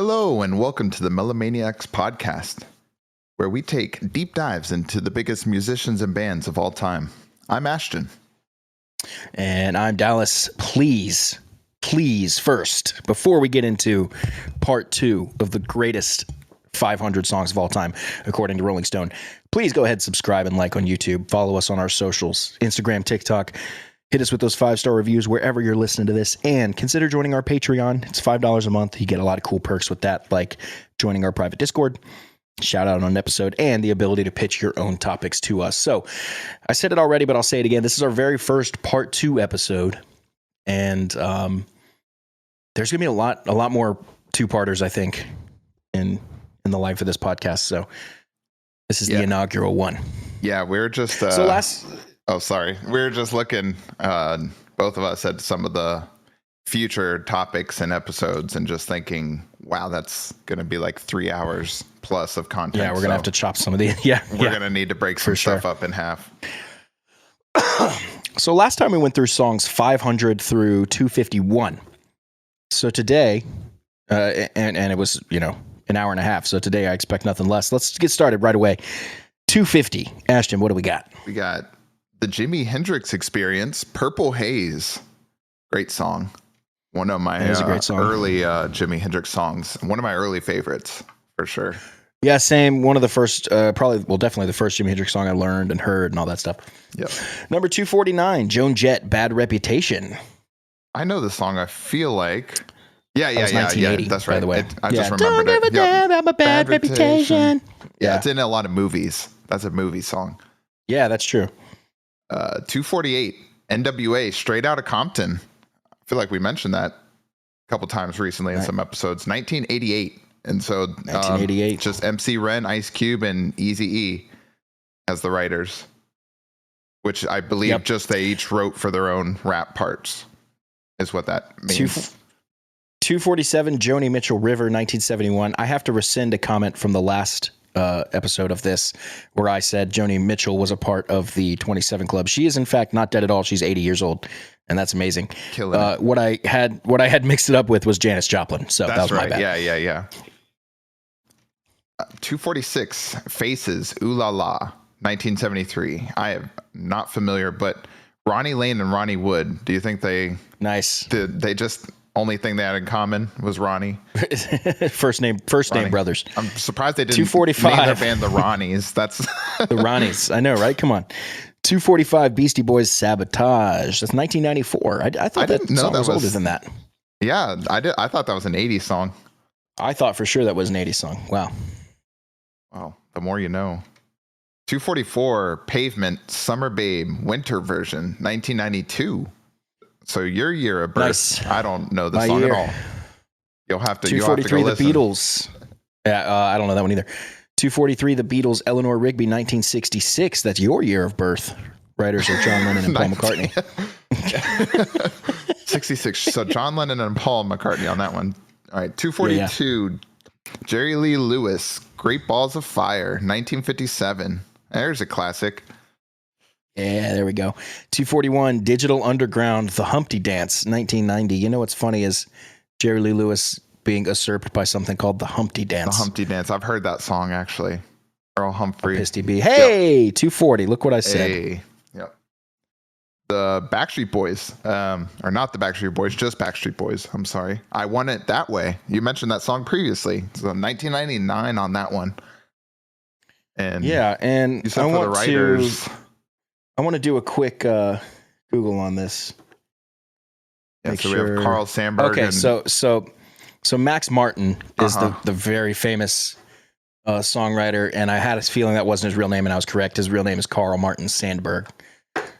Hello, and welcome to the Melomaniax podcast, where we take deep dives into the biggest musicians and bands of all time. I'm Ashton. And I'm Dallas. Please, first, before we get into part 2 of the greatest 500 songs of all time, according to Rolling Stone, please go ahead and subscribe and like on YouTube. Follow us on our socials, Instagram, TikTok. Hit us with those 5-star reviews wherever you're listening to this, and consider joining our Patreon. It's $5 a month. You get a lot of cool perks with that, like joining our private Discord, shout out on an episode, and the ability to pitch your own topics to us. So I said it already, but I'll say it again. This is our very first part 2 episode, and there's gonna be a lot more two-parters, I think, in the life of this podcast. So this is the inaugural one. Yeah, we're just Oh, sorry. We were just looking, both of us, at some of the future topics and episodes and just thinking, wow, that's going to be like 3 hours plus of content. Yeah, we're going to have to chop some of these. We're going to need to break some stuff up in half. So last time we went through songs 500 through 251. So today, and it was, an hour and a half. So today I expect nothing less. Let's get started right away. 250. Ashton, what do we got? We got the Jimi Hendrix Experience, Purple Haze. Great song. One of my early Jimi Hendrix songs. One of my early favorites, for sure. Yeah, same. One of the first, definitely the first Jimi Hendrix song I learned and heard and all that stuff. Yep. Number 249, Joan Jett, Bad Reputation. I know the song, I feel like. Yeah. That's right. By the way. I just remembered it. Don't give a damn about my bad reputation. Yeah, it's in a lot of movies. That's a movie song. Yeah, that's true. 248, NWA, Straight Outta Compton. I feel like we mentioned that a couple times recently in some episodes. 1988. And so 1988. Just MC Ren, Ice Cube, and Eazy-E as the writers, which I believe just they each wrote for their own rap parts, is what that means. 247, Joni Mitchell, River, 1971. I have to rescind a comment from the last episode of this where I said Joni Mitchell was a part of the 27 Club. She is in fact not dead at all. She's 80 years old, and that's amazing. Killing it. What I had mixed it up with was Janis Joplin. So that's that was right. My bad. Yeah. 246, Faces, Ooh La La, 1973. I am not familiar, but Ronnie Lane and Ronnie Wood. Do you think they just only thing they had in common was Ronnie? first name brothers. I'm surprised they didn't 245. name their band the Ronnies. That's the Ronnies. I know, right? Come on. 245, Beastie Boys, Sabotage. That's 1994. I thought that song was older than that. Yeah, I did. I thought that was an 80s song. I thought for sure that was an 80s song. Wow. The more you know. 244, Pavement, Summer Babe, Winter version, 1992. So your year of birth, nice. I don't know the song at all. You'll have to 243, go listen. The Beatles. Yeah, I don't know that one either. 243, The Beatles, Eleanor Rigby, 1966. That's your year of birth. Writers are John Lennon and Paul McCartney. 66. So John Lennon and Paul McCartney on that one. All right, 242, Jerry Lee Lewis, Great Balls of Fire, 1957. There's a classic. Yeah, there we go. 241, Digital Underground, The Humpty Dance, 1990. You know what's funny is Jerry Lee Lewis being usurped by something called The Humpty Dance. The Humpty Dance. I've heard that song, actually. Earl Humphrey. Pissed B. Hey, 240. Look what I said. Hey. Yep. The Backstreet Boys, or not the Backstreet Boys, just Backstreet Boys. I'm sorry. I Want It That Way. You mentioned that song previously. So 1999 on that one. And yeah, and you said for the writers. I want to do a quick Google on this. Yeah, so we have Carl Sandburg. Okay, so Max Martin is the very famous songwriter, and I had a feeling that wasn't his real name, and I was correct. His real name is Carl Martin Sandburg.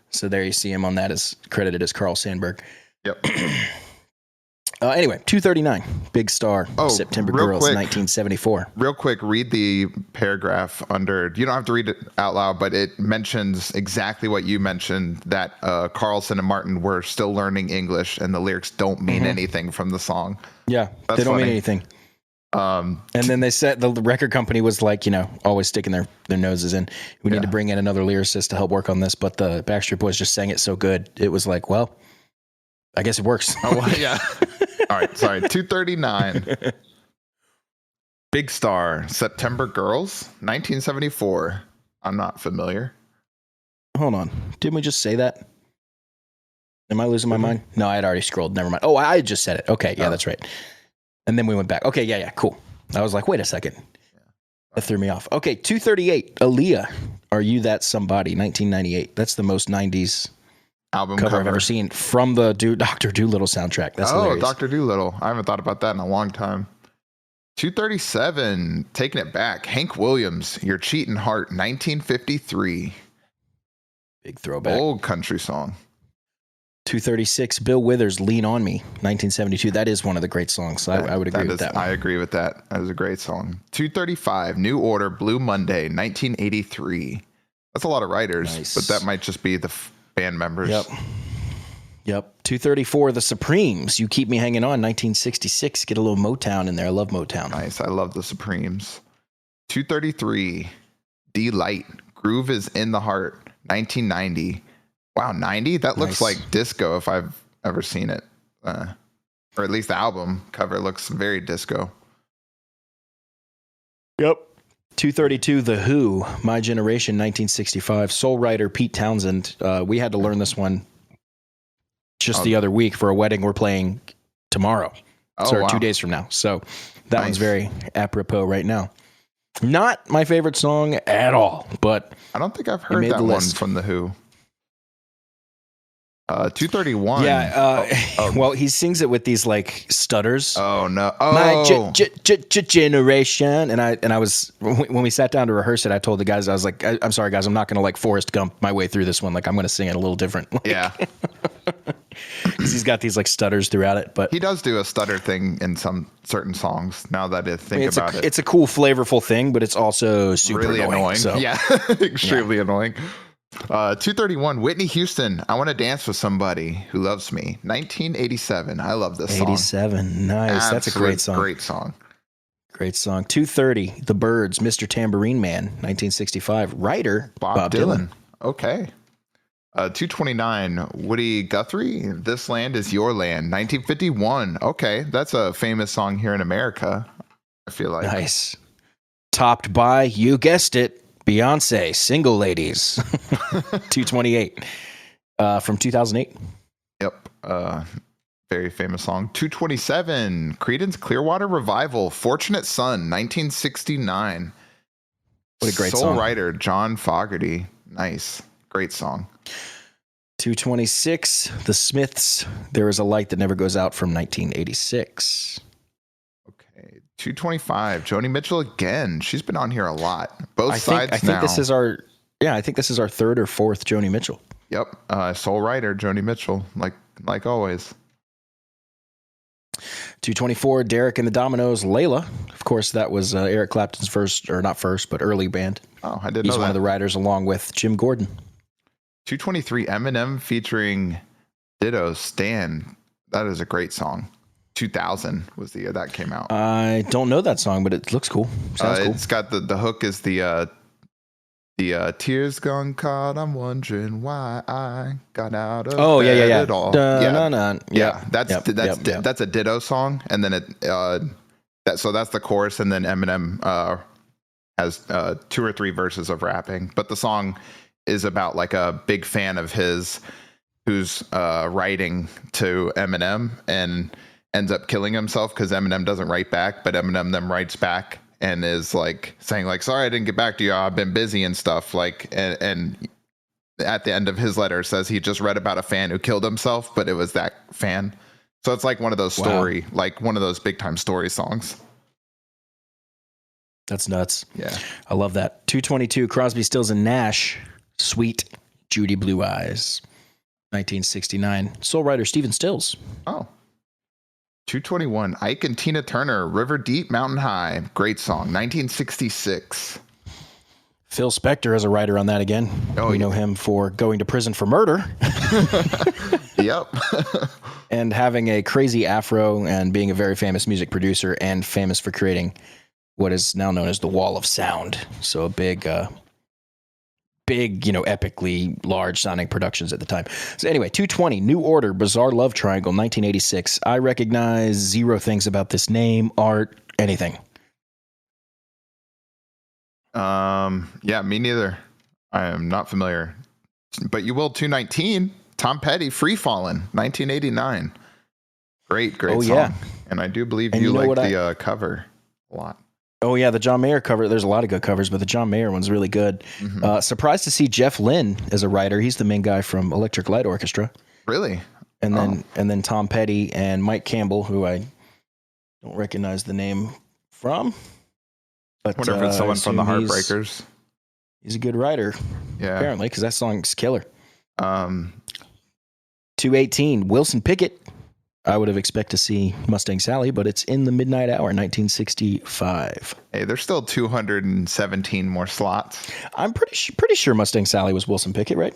So there you see him on that as credited as Carl Sandburg. Yep. Anyway, 239, Big Star, September Girls, 1974. Real quick, read the paragraph under. You don't have to read it out loud, but it mentions exactly what you mentioned, that Carlson and Martin were still learning English, and the lyrics don't mean anything from the song. Yeah, they don't mean anything. And then they said the record company was like, always sticking their noses in. We need to bring in another lyricist to help work on this, but the Backstreet Boys just sang it so good. It was like, well, I guess it works. Oh, well, yeah. All right, sorry. 239. Big Star, September Girls, 1974. I'm not familiar. Hold on. Didn't we just say that? Am I losing my mind? No, I had already scrolled. Never mind. Oh, I just said it. Okay, yeah, that's right. And then we went back. Okay, yeah, cool. I was like, wait a second. That threw me off. Okay, 238, Aaliyah, Are You That Somebody, 1998. That's the most 90s album cover I've ever seen from the Dr. Dolittle soundtrack. That's hilarious. Dr. Dolittle. I haven't thought about that in a long time. 237, Taking It Back, Hank Williams, Your Cheating Heart, 1953. Big throwback. Old country song. 236, Bill Withers, Lean On Me, 1972. That is one of the great songs. So I would agree with that one. I agree with that. That is a great song. 235, New Order, Blue Monday, 1983. That's a lot of writers, nice. But that might just be the band members. Yep. 234, The Supremes, You Keep Me Hanging On, 1966. Get a little Motown in there. I love Motown. Nice. I love the Supremes. 233, D-Light, Groove Is in the Heart, 1990. Wow, 90? That looks like disco if I've ever seen it. Or at least the album cover looks very disco. Yep. 232, The Who, My Generation, 1965. Soul writer Pete Townsend. We had to learn this one just the other week for a wedding we're playing tomorrow. 2 days from now. So that one's very apropos right now. Not my favorite song at all, but I don't think I've heard that one from The Who. 231. Yeah. Well, he sings it with these like stutters. Oh no! My generation. And I was when we sat down to rehearse it, I told the guys, I was like, I'm sorry guys, I'm not going to like Forrest Gump my way through this one. Like I'm going to sing it a little different. Like, yeah. Because he's got these like stutters throughout it, but he does do a stutter thing in some certain songs. Now that I think about it, it's a cool, flavorful thing, but it's also super really annoying. So. Yeah, extremely annoying. 231, Whitney Houston, I Want to Dance with Somebody Who Loves Me, 1987. I love this song. 87, nice. That's a great song. Great song. Great song. 230, The Byrds, Mr. Tambourine Man, 1965. Writer, Bob Dylan. Okay. 229, Woody Guthrie, This Land Is Your Land, 1951. Okay, that's a famous song here in America, I feel like. Nice. Topped by, you guessed it, Beyonce, Single Ladies, 228, from 2008. Yep, very famous song. 227, Creedence Clearwater Revival, Fortunate Son, 1969. What a great song. Soul writer, John Fogerty. Nice, great song. 226, The Smiths, There Is a Light That Never Goes Out, from 1986. 225, Joni Mitchell again. She's been on here a lot. Both sides now. I think this is our third or fourth Joni Mitchell. Yep. Soul writer, Joni Mitchell, like always. 224, Derek and the Dominoes, Layla. Of course, that was Eric Clapton's first, or not first, but early band. Oh, I didn't know that. He's one of the writers along with Jim Gordon. 223, Eminem featuring Ditto, Stan. That is a great song. 2000 was the year that came out. I don't know that song, but it looks cool. Sounds cool. It's got the hook is the tears gone caught. I'm wondering why I got out of bed at all. That's a Ditto song, and then that's the chorus, and then Eminem has 2 or 3 verses of rapping, but the song is about like a big fan of his who's writing to Eminem and ends up killing himself because Eminem doesn't write back, but Eminem then writes back and is like saying like, sorry, I didn't get back to you. I've been busy and stuff. Like, and at the end of his letter says he just read about a fan who killed himself, but it was that fan. So it's like one of those like one of those big time story songs. That's nuts. Yeah. I love that. 222, Crosby, Stills and Nash, Sweet Judy Blue Eyes, 1969. Soul writer Stephen Stills. Oh. 221, Ike and Tina Turner, River Deep, Mountain High. Great song, 1966. Phil Spector is a writer on that again. We know him for going to prison for murder. Yep. And having a crazy afro and being a very famous music producer and famous for creating what is now known as the Wall of Sound. So a big, epically large sounding productions at the time. So anyway, 220, New Order, Bizarre Love Triangle, 1986. I recognize zero things about this name, art, anything. Yeah, me neither. I am not familiar. But you will 219. Tom Petty, Free Fallin', 1989. Great song. Yeah. And I do believe you like the cover a lot. Oh, yeah, the John Mayer cover. There's a lot of good covers, but the John Mayer one's really good. Mm-hmm. Surprised to see Jeff Lynne as a writer. He's the main guy from Electric Light Orchestra. Really? And then Tom Petty and Mike Campbell, who I don't recognize the name from. But wonder if it's someone from the Heartbreakers. He's a good writer, apparently, because that song's killer. 218, Wilson Pickett. I would have expected to see Mustang Sally, but it's In the Midnight Hour, 1965. Hey, there's still 217 more slots. I'm pretty sure Mustang Sally was Wilson Pickett, right?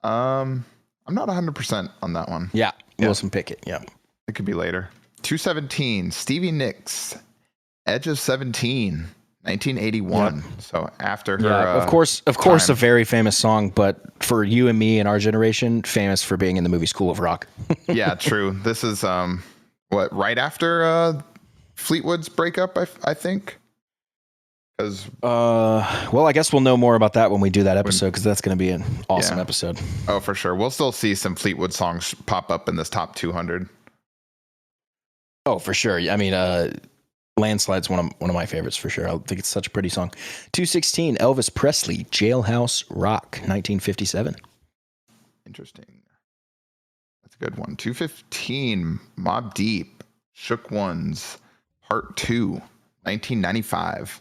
I'm not 100% on that one. Yeah, Wilson Pickett, yeah. It could be later. 217, Stevie Nicks, Edge of 17, 1981. Yep. So after her, of course, a very famous song, but for you and me and our generation, famous for being in the movie School of Rock. Yeah, true. This is right after Fleetwood's breakup, I think. Because well, I guess we'll know more about that when we do that episode, because that's going to be an awesome episode. Oh, for sure. We'll still see some Fleetwood songs pop up in this top 200. Oh, for sure. I mean, Landslide's one of my favorites for sure. I think it's such a pretty song. 216, Elvis Presley, Jailhouse Rock, 1957. Interesting. That's a good one. 215, Mobb Deep, Shook Ones, Part 2, 1995.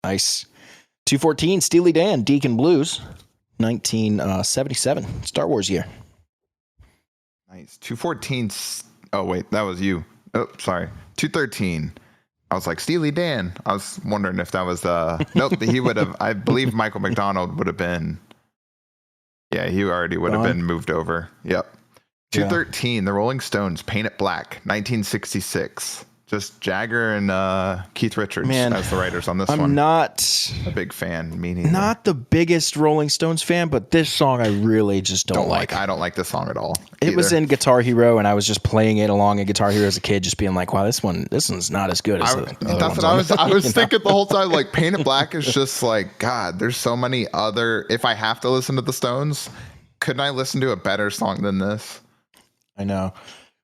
Nice. 214, Steely Dan, Deacon Blues, 1977. Star Wars year. Nice. 214, oh wait, that was you. Oh, sorry. 213. I was like, Steely Dan. I was wondering if that was nope, he would have, I believe Michael McDonald would have been, he already would have been moved over. Yep. 213, The Rolling Stones, Paint It Black, 1966. Just Jagger and Keith Richards as the writers on this one. I'm not a big fan. Not the biggest Rolling Stones fan, but this song I really just don't like. I don't like this song at all. It was in Guitar Hero, and I was just playing it along in Guitar Hero as a kid, just being like, "Wow, this one's not as good as the that's what I was thinking the whole time. Like, Paint It Black is just like, God, there's so many other. If I have to listen to the Stones, couldn't I listen to a better song than this? I know.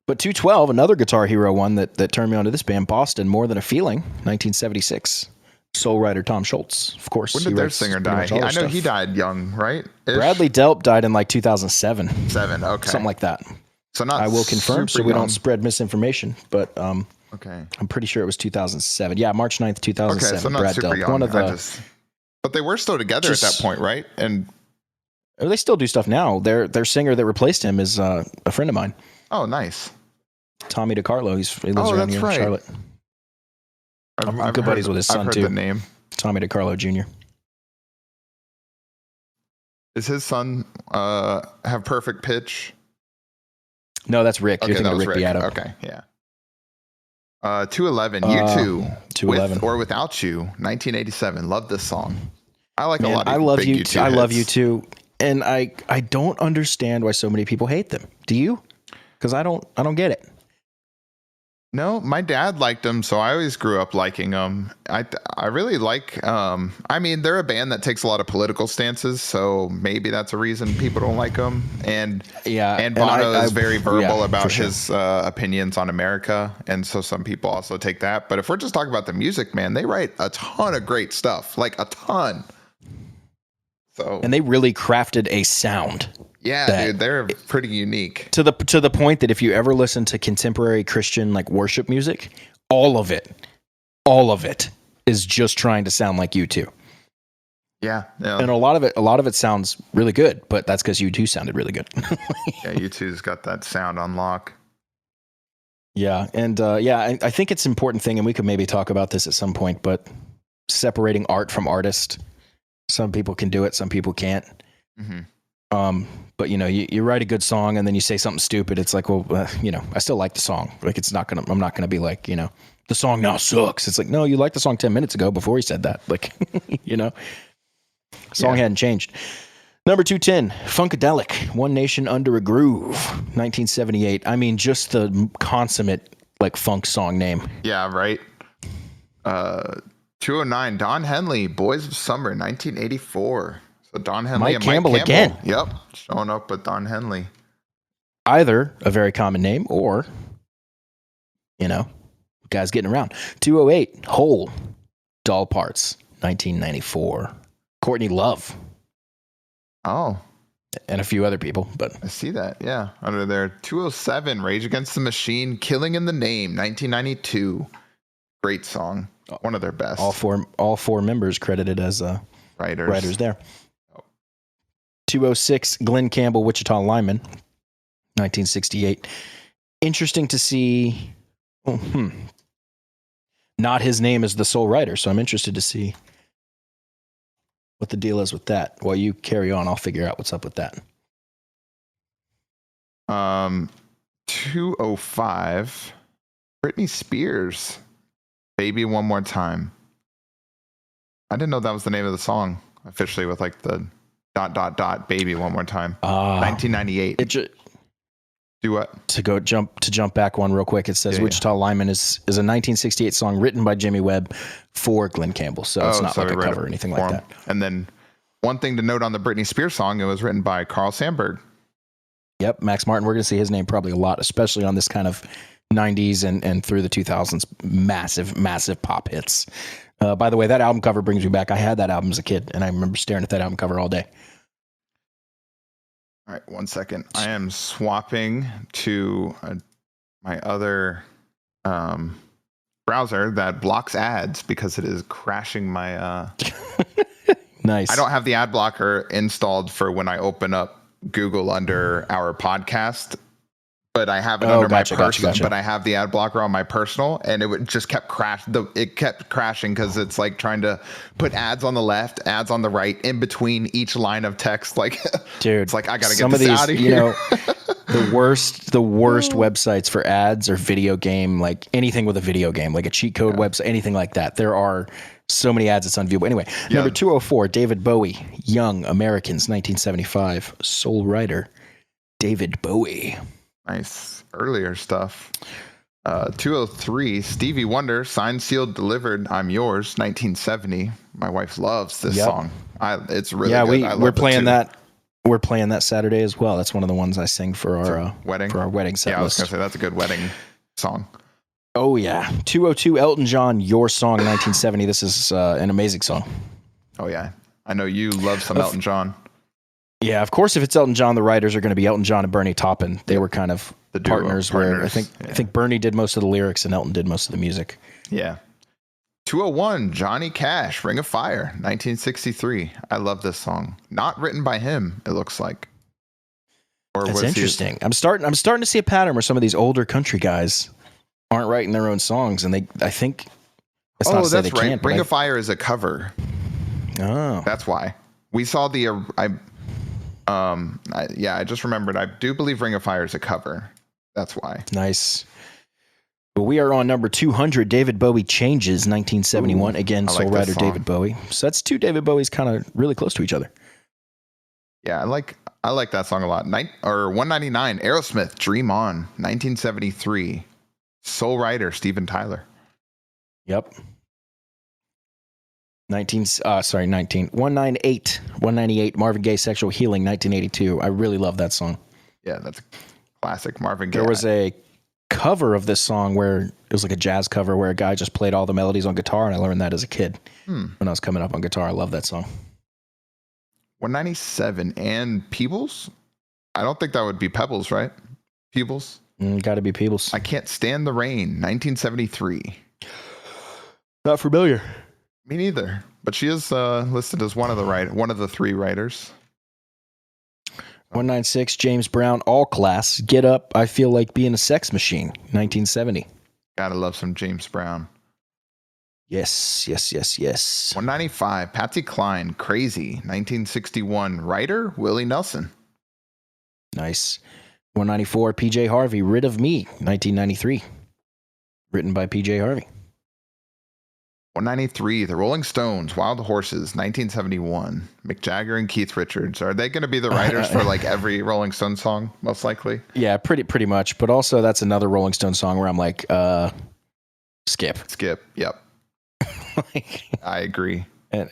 But 212, another Guitar Hero one that turned me onto this band, Boston, More Than a Feeling, 1976. Soul writer Tom Scholz, of course. When did their singer die? I know he died young, right? Bradley Delp died in like 2007. Okay. Something like that. So not I will confirm so we don't spread misinformation, but okay. I'm pretty sure it was 2007. Yeah, March 9th, 2007. Okay, so not Brad super Delp. young. One of but they were still together at that point, right? And they still do stuff now. Their singer that replaced him is a friend of mine. Oh, nice. Tommy DeCarlo. He lives around here in Charlotte. I'm good buddies with his son, too. The name. Tommy DeCarlo Jr. Does his son have perfect pitch? No, that's Rick. Okay, You're thinking of Rick Beato. Okay, yeah. 211, U2, 211. With or Without You, 1987. Love this song. I like a lot of I love big U2. U2 I love hits. U2, and I don't understand why so many people hate them. Do you? Because I don't get it. No, my dad liked them, so I always grew up liking them. I really like. I mean, they're a band that takes a lot of political stances, so maybe that's a reason people don't like them. And Bono is very verbal about his opinions on America, and so some people also take that. But if we're just talking about the music, man, they write a ton of great stuff, like a ton. So and they really crafted a sound. Yeah, dude, they're pretty unique. To the point that if you ever listen to contemporary Christian like worship music, all of it is just trying to sound like U2. Yeah. And a lot of it sounds really good, but that's because U2 sounded really good. Yeah, U2's got that sound on lock. Yeah, and I think it's an important thing, and we could maybe talk about this at some point, but separating art from artist. Some people can do it, some people can't. Mm-hmm. But you write a good song and then you say something stupid. It's like, well, I still like the song. Like I'm not gonna be like, the song now sucks. It's like, no, you liked the song 10 minutes ago before he said that. Like, song hadn't changed. Number 210, Funkadelic, One Nation Under a Groove, 1978. I mean, just the consummate like funk song name. Yeah, right. 209, Don Henley, Boys of Summer, 1984. So Don Henley Mike and Campbell Mike Campbell. again. Yep, showing up with Don Henley. Either a very common name or, guys getting around. 208, Hole, Doll Parts, 1994. Courtney Love. Oh. And a few other people, but I see that. Yeah. Under there. 207, Rage Against the Machine, Killing in the Name, 1992. Great song. One of their best. All four members credited as writers there. 206, Glenn Campbell, Wichita Lineman, 1968. Interesting to see. Not his name as the sole writer, so I'm interested to see what the deal is with that. While you carry on, I'll figure out what's up with that. 205, Britney Spears, Baby One More Time. I didn't know that was the name of the song officially, with like the ... Baby One More Time. 1998. Do what? To jump back one real quick. It says Wichita Lineman is a 1968 song written by Jimmy Webb for Glenn Campbell. So it's not like a cover or anything like that. And then one thing to note on the Britney Spears song, it was written by Carl Sandburg. Yep, Max Martin. We're going to see his name probably a lot, especially on this kind of 90s and through the 2000s. Massive pop hits. By the way, that album cover brings me back. I had that album as a kid, and I remember staring at that album cover all day. All right, 1 second. I am swapping to my other browser that blocks ads because it is crashing my... Nice. I don't have the ad blocker installed for when I open up Google under our podcast, but I have it under my personal. But I have the ad blocker on my personal, and it just kept It kept crashing because it's like trying to put ads on the left, ads on the right, in between each line of text. Like, dude, it's like I gotta get this out of here. The worst websites for ads are video game, like anything with a video game, like a cheat code website, anything like that. There are so many ads, it's unviewable. Anyway, number 204, David Bowie, Young Americans, 1975. Soul writer, David Bowie. Nice. Earlier stuff. 203, Stevie Wonder, Signed, Sealed, Delivered, I'm Yours, 1970. My wife loves this song. It's really good. We're playing that. We're playing that Saturday as well. That's one of the ones I sing for our wedding. For our wedding set list. I was going to say that's a good wedding song. Oh yeah. 202, Elton John, Your Song, 1970. This is an amazing song. Oh yeah. I know you love some Elton John. Yeah, of course. If it's Elton John, the writers are going to be Elton John and Bernie Taupin. They were kind of the partners. Where I think Bernie did most of the lyrics and Elton did most of the music. Yeah. 201, Johnny Cash, Ring of Fire, 1963. I love this song. Not written by him, it looks like. Or that's interesting. I'm starting to see a pattern where some of these older country guys aren't writing their own songs, and I think. That's right. Ring of Fire is a cover. Oh, that's why we saw the. I just remembered. I do believe Ring of Fire is a cover. That's why. Nice. But we are on number 200. David Bowie, Changes, 1971. Again, soul writer David Bowie. So that's two David Bowies kind of really close to each other. Yeah, I like that song a lot. 199, Aerosmith, Dream On, 1973. Soul writer Steven Tyler. Yep. 198, Marvin Gaye, Sexual Healing, 1982. I really love that song. Yeah, that's a classic Marvin Gaye. There was a cover of this song where it was like a jazz cover where a guy just played all the melodies on guitar, and I learned that as a kid when I was coming up on guitar. I love that song. 197, and Peebles? I don't think that would be Pebbles, right? Peebles? Got to be Peebles. I Can't Stand the Rain, 1973. Not familiar. Me neither. But she is listed as one of the three writers. 196, James Brown, All Class, Get Up, I Feel Like Being a Sex Machine, 1970. Gotta love some James Brown. Yes. 195, Patsy Cline, Crazy, 1961. Writer, Willie Nelson. Nice. 194, PJ Harvey, Rid of Me, 1993. Written by PJ Harvey. 193, The Rolling Stones, Wild Horses, 1971. Mick Jagger and Keith Richards. Are they going to be the writers for like every Rolling Stone song, most likely? Yeah, pretty much. But also that's another Rolling Stone song where I'm like, skip. Yep. I agree. And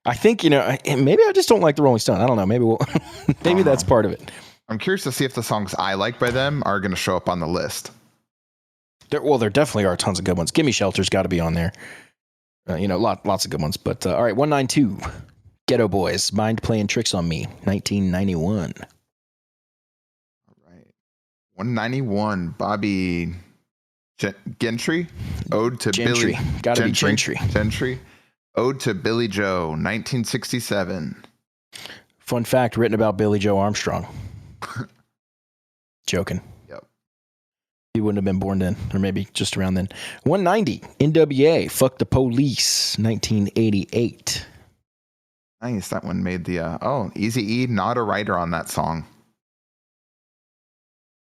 I think, maybe I just don't like the Rolling Stone. I don't know. Maybe maybe that's part of it. I'm curious to see if the songs I like by them are going to show up on the list. There definitely are tons of good ones. Gimme Shelter's got to be on there. Lots of good ones. But all right, 192, Ghetto Boys, Mind Playing Tricks on Me, 1991. All right, 191, Bobby Gentry, Ode to Gentry. Billy. Got to be Gentry. Gentry, Ode to Billy Joe, 1967. Fun fact, written about Billy Joe Armstrong. Joking. Yep. He wouldn't have been born then, or maybe just around then. 190, NWA, Fuck the Police, 1988. Nice. That one made the, Eazy-E, not a writer on that song.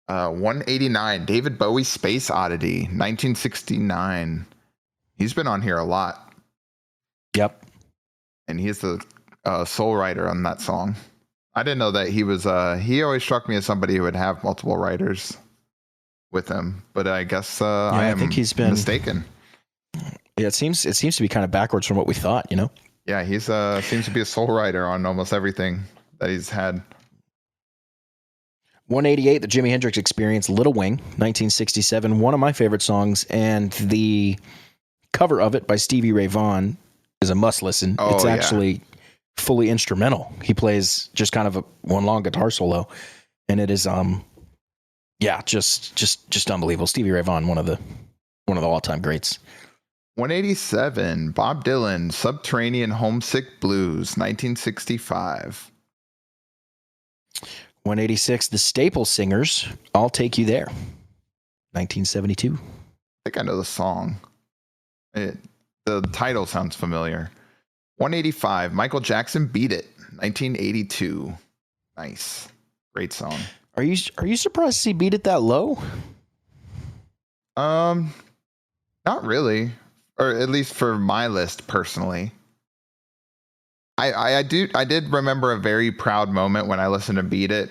189, David Bowie, Space Oddity, 1969. He's been on here a lot. Yep. And he's the sole writer on that song. I didn't know that he was, he always struck me as somebody who would have multiple writers with him, but I guess I think he's been mistaken. Yeah, it seems to be kind of backwards from what we thought, Yeah, he's seems to be a sole writer on almost everything that he's had. 188, The Jimi Hendrix Experience, Little Wing, 1967, one of my favorite songs, and the cover of it by Stevie Ray Vaughan is a must listen. It's actually fully instrumental. He plays just kind of one long guitar solo, and it is just unbelievable. Stevie Ray Vaughan, one of the all-time greats. 187, Bob Dylan, Subterranean Homesick Blues, 1965. 186, The Staple Singers, I'll Take You There, 1972. I think I know the song. The title sounds familiar. 185, Michael Jackson, Beat It, 1982. Nice. Great song. Are you surprised to see Beat It that low? Not really. Or at least for my list personally. I did remember a very proud moment when I listened to Beat It.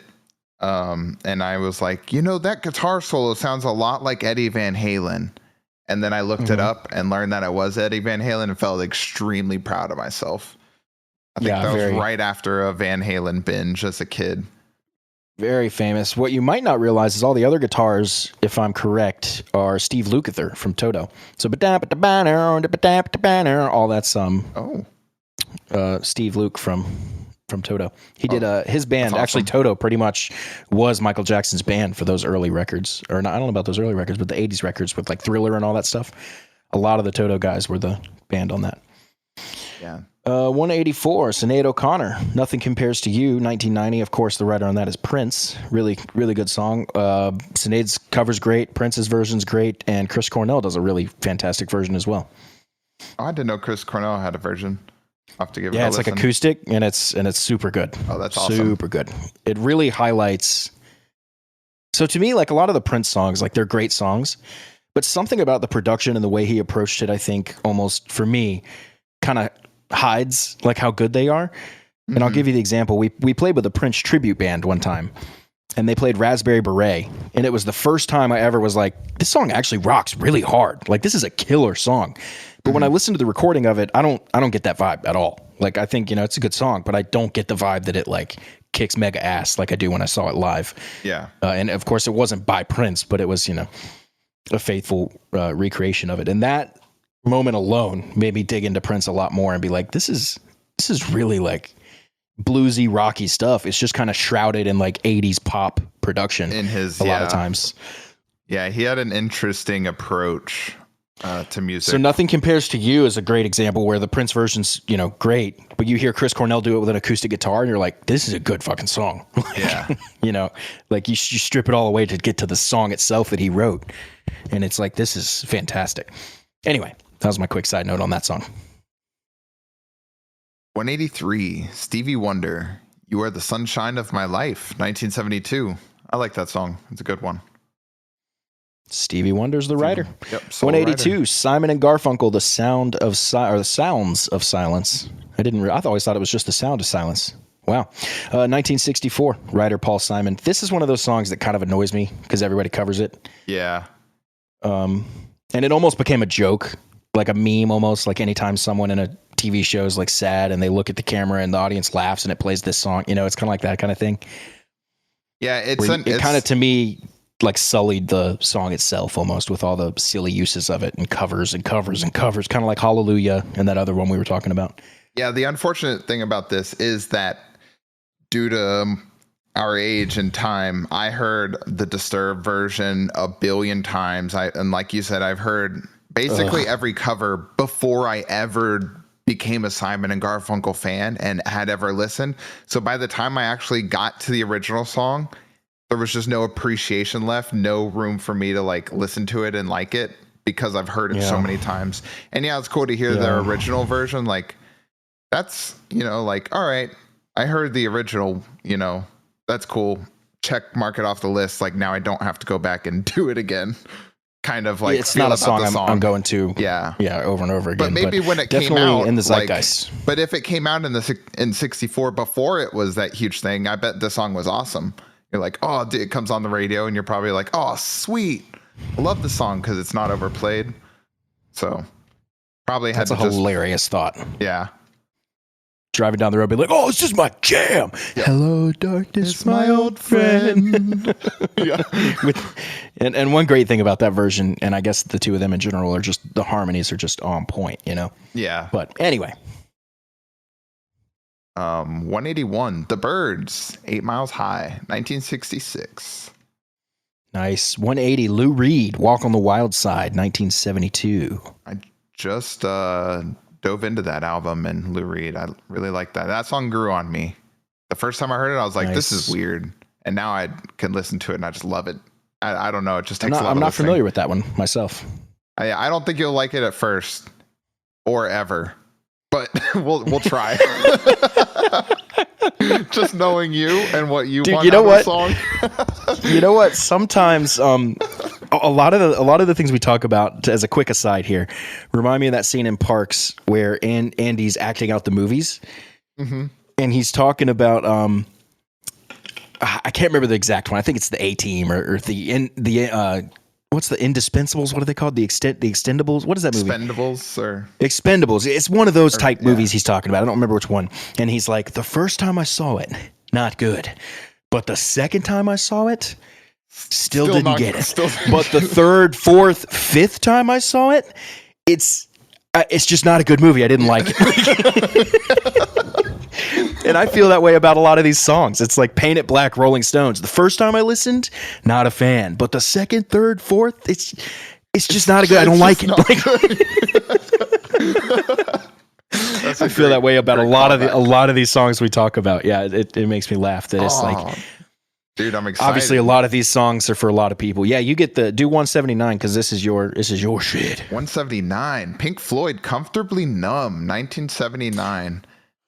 And I was like, that guitar solo sounds a lot like Eddie Van Halen. And then I looked it up and learned that it was Eddie Van Halen and felt extremely proud of myself. I think that was right after a Van Halen binge as a kid. Very famous. What you might not realize is all the other guitars, if I'm correct, are Steve Lukather from Toto. So all that's Steve Luke from Toto. He did his band. Awesome. Actually, Toto pretty much was Michael Jackson's band for those early records. Or not, I don't know about those early records, but the 80s records with like Thriller and all that stuff. A lot of the Toto guys were the band on that. Yeah. 184, Sinead O'Connor, Nothing Compares to You, 1990. Of course, the writer on that is Prince. Really, really good song. Sinead's cover's great. Prince's version's great. And Chris Cornell does a really fantastic version as well. Oh, I didn't know Chris Cornell had a version. I'll have to give it a listen. Like acoustic, and it's super good. Oh, that's awesome. Super good. It really highlights. So to me, like a lot of the Prince songs, like they're great songs, but something about the production and the way he approached it, I think almost for me, kind of hides like how good they are. And I'll give you the example. We played with a Prince tribute band one time, and they played Raspberry Beret, and it was the first time I ever was like, this song actually rocks really hard. Like this is a killer song. But when I listen to the recording of it, I don't get that vibe at all. Like I think, it's a good song, but I don't get the vibe that it like kicks mega ass like I do when I saw it live. Yeah. And of course it wasn't by Prince, but it was, a faithful recreation of it. And that moment alone made me dig into Prince a lot more and be like, this is really like bluesy, rocky stuff. It's just kind of shrouded in like 80s pop production in his a lot of times. Yeah, he had an interesting approach to music. So Nothing Compares to You is a great example where the Prince version's, great, but you hear Chris Cornell do it with an acoustic guitar and you're like, this is a good fucking song. Yeah. Like you strip it all away to get to the song itself that he wrote. And it's like, this is fantastic. Anyway, that was my quick side note on that song. 183, Stevie Wonder, You Are the Sunshine of My Life, 1972. I like that song. It's a good one. Stevie Wonder's the writer. Yep. 182, writer. Simon and Garfunkel, The Sounds of Silence. I always thought it was just The Sound of Silence. Wow. 1964, writer Paul Simon. This is one of those songs that kind of annoys me because everybody covers it. Yeah. And it almost became a joke like a meme almost, like anytime someone in a TV show is like sad and they look at the camera and the audience laughs and it plays this song, it's kind of like that kind of thing. Yeah, it kind of, to me, like sullied the song itself almost with all the silly uses of it and covers and covers and covers, kind of like Hallelujah and that other one we were talking about. Yeah, the unfortunate thing about this is that due to our age and time, I heard the Disturbed version a billion times. And like you said, I've heard basically every cover before I ever became a Simon and Garfunkel fan and had ever listened. So by the time I actually got to the original song, there was just no appreciation left, no room for me to like listen to it and like it because I've heard it so many times. And yeah, it's cool to hear their original version. Like that's, like, all right, I heard the original, that's cool. Mark it off the list. Like now I don't have to go back and do it again. Kind of like it's not a song I'm going to over and over again. But maybe when it came out in the zeitgeist. But if it came out in 64 before it was that huge thing, I bet the song was awesome. You're like, oh, it comes on the radio and you're probably like, oh, sweet. I love the song because it's not overplayed. So probably had That's a hilarious thought. Yeah. Driving down the road, be like, "Oh, it's just my jam." Yeah. Hello, darkness, it's my old friend. Yeah. And one great thing about that version, and I guess the two of them in general, are just the harmonies are just on point, Yeah. But anyway, 181, The Byrds, 8 Miles High, 1966. Nice. 180, Lou Reed, Walk on the Wild Side, 1972. I just dove into that album and Lou Reed. I really like that. That song grew on me. The first time I heard it, I was like, this is weird. And now I can listen to it and I just love it. I don't know. It just takes a lot of I'm not familiar with that one myself. I don't think you'll like it at first or ever, but we'll try. Just knowing you and what you want out of the song. You know what? Sometimes a lot of the things we talk about, as a quick aside here, remind me of that scene in Parks where Andy's acting out the movies, and he's talking about I can't remember the exact one. I think it's the A-Team or the what's the Indispensables? What are they called? The Extendables? What is that movie? Expendables. It's one of those type movies he's talking about. I don't remember which one. And he's like, the first time I saw it, not good. But the second time I saw it, still didn't get it. But the third, fourth, fifth time I saw it, it's just not a good movie. I didn't like it. And I feel that way about a lot of these songs. It's like Paint It Black, Rolling Stones. The first time I listened, not a fan. But the second, third, fourth, it's just not a good. I don't like it. I feel that way about a lot of these songs we talk about. Yeah, it makes me laugh that it's like, dude, I'm excited. Obviously, a lot of these songs are for a lot of people. Yeah, you get do 179 because this is your shit. 179, Pink Floyd, Comfortably Numb, 1979.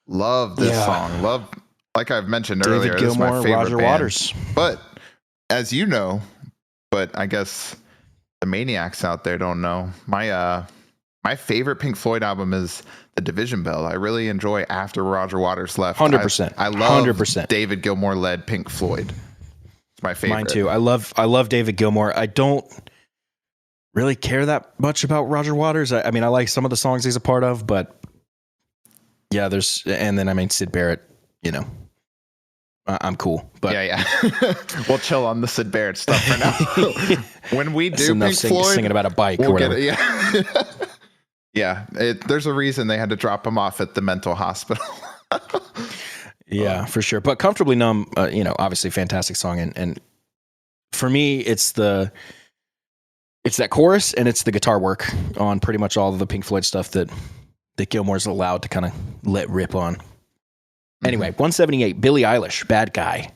Love this song. Love, like I've mentioned earlier, David Gilmour, this is my favorite Roger band. Waters. But as you know, but I guess the maniacs out there don't know, my favorite Pink Floyd album is The Division Bell. I really enjoy After Roger Waters left. 100%. I love 100%. David Gilmour led Pink Floyd. It's my favorite. Mine too. I love David Gilmour. I don't really care that much about Roger Waters. I mean, I like some of the songs he's a part of, but yeah, and then Sid Barrett, I'm cool. But yeah. We'll chill on the Sid Barrett stuff for now. When we do Pink Floyd, singing about a bike or whatever. Yeah. There's a reason they had to drop him off at the mental hospital. Yeah, for sure. But Comfortably Numb, obviously fantastic song. And for me, it's that chorus and it's the guitar work on pretty much all of the Pink Floyd stuff that Gilmour's allowed to kind of let rip on. Anyway, 178, Billie Eilish, Bad Guy,